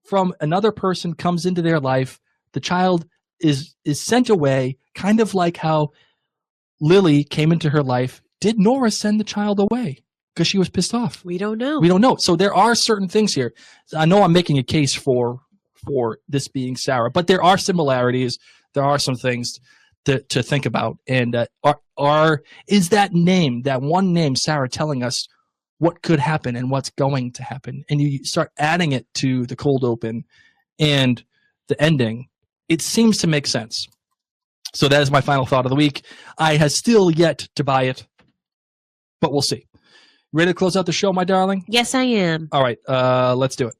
from another person comes into their life. The child is sent away, kind of like how Lily came into her life. Did Nora send the child away because she was pissed off? We don't know. We don't know. So there are certain things here. I know I'm making a case for this being Sarah, but there are similarities. There are some things to think about. And is that name, that one name, Sarah, telling us what could happen and what's going to happen? And you start adding it to the cold open and the ending. It seems to make sense. So that is my final thought of the week. I have still yet to buy it, but we'll see. Ready to close out the show, my darling? Yes, I am. All right, let's do it.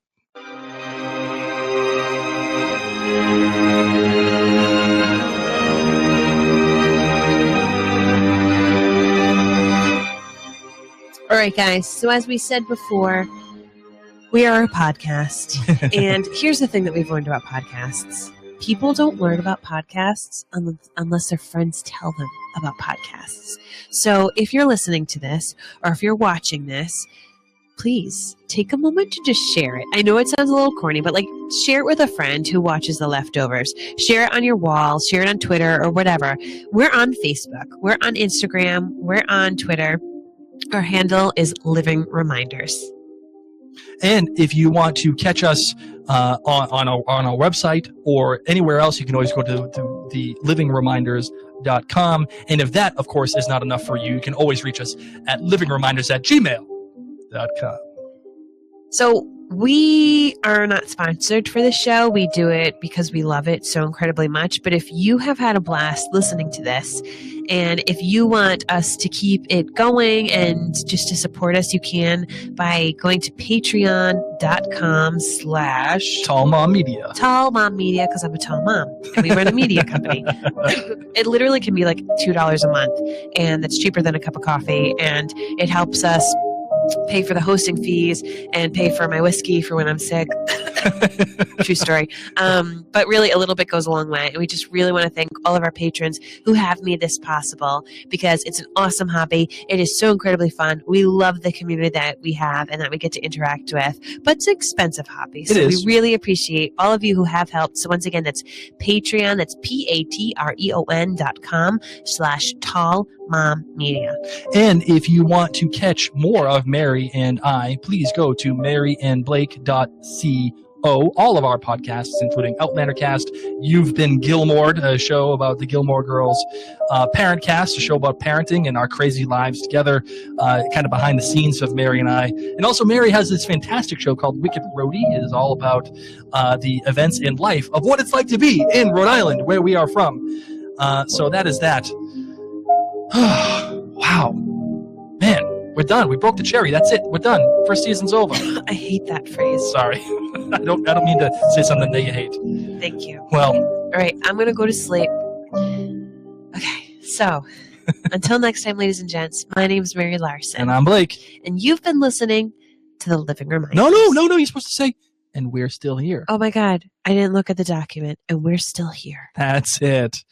All right, guys. So as we said before, we are a podcast. And here's the thing that we've learned about podcasts. People don't learn about podcasts unless their friends tell them about podcasts. So if you're listening to this or if you're watching this, please take a moment to just share it. I know it sounds a little corny, but like share it with a friend who watches The Leftovers. Share it on your wall, share it on Twitter or whatever. We're on Facebook. We're on Instagram. We're on Twitter. Our handle is Living Reminders. And if you want to catch us on our website or anywhere else, you can always go to the livingreminders.com. And if that, of course, is not enough for you, you can always reach us at livingreminders@gmail.com. So we are not sponsored for this show. We do it because we love it so incredibly much. But if you have had a blast listening to this, and if you want us to keep it going and just to support us, you can by going to patreon.com/Tall Mom Media. Tall Mom Media, because I'm a tall mom and we run a media company. It literally can be like $2 a month, and that's cheaper than a cup of coffee, and it helps us pay for the hosting fees and pay for my whiskey for when I'm sick. True story. But really, a little bit goes a long way. And we just really want to thank all of our patrons who have made this possible, because it's an awesome hobby. It is so incredibly fun. We love the community that we have and that we get to interact with. But it's an expensive hobby. So we really appreciate all of you who have helped. So once again, that's Patreon. That's patreon.com/Tall Mom Media. And if you want to catch more of Mary and I, please go to maryandblake.co. All of our podcasts, including Outlandercast, You've Been Gilmored, a show about the Gilmore Girls, Parentcast, a show about parenting and our crazy lives together, kind of behind the scenes of Mary and I. And also Mary has this fantastic show called Wicked Roadie. It is all about the events in life of what it's like to be in Rhode Island, where we are from. So that is that. Wow. Man, we're done. We broke the cherry. That's it. We're done. First season's over. I hate that phrase. Sorry. I don't mean to say something that you hate. Thank you. Well. All right. I'm going to go to sleep. Okay. So until next time, ladies and gents, my name is Mary Larson. And I'm Blake. And you've been listening to The Living Reminders. No. You're supposed to say, and we're still here. Oh my God. I didn't look at the document, and we're still here. That's it.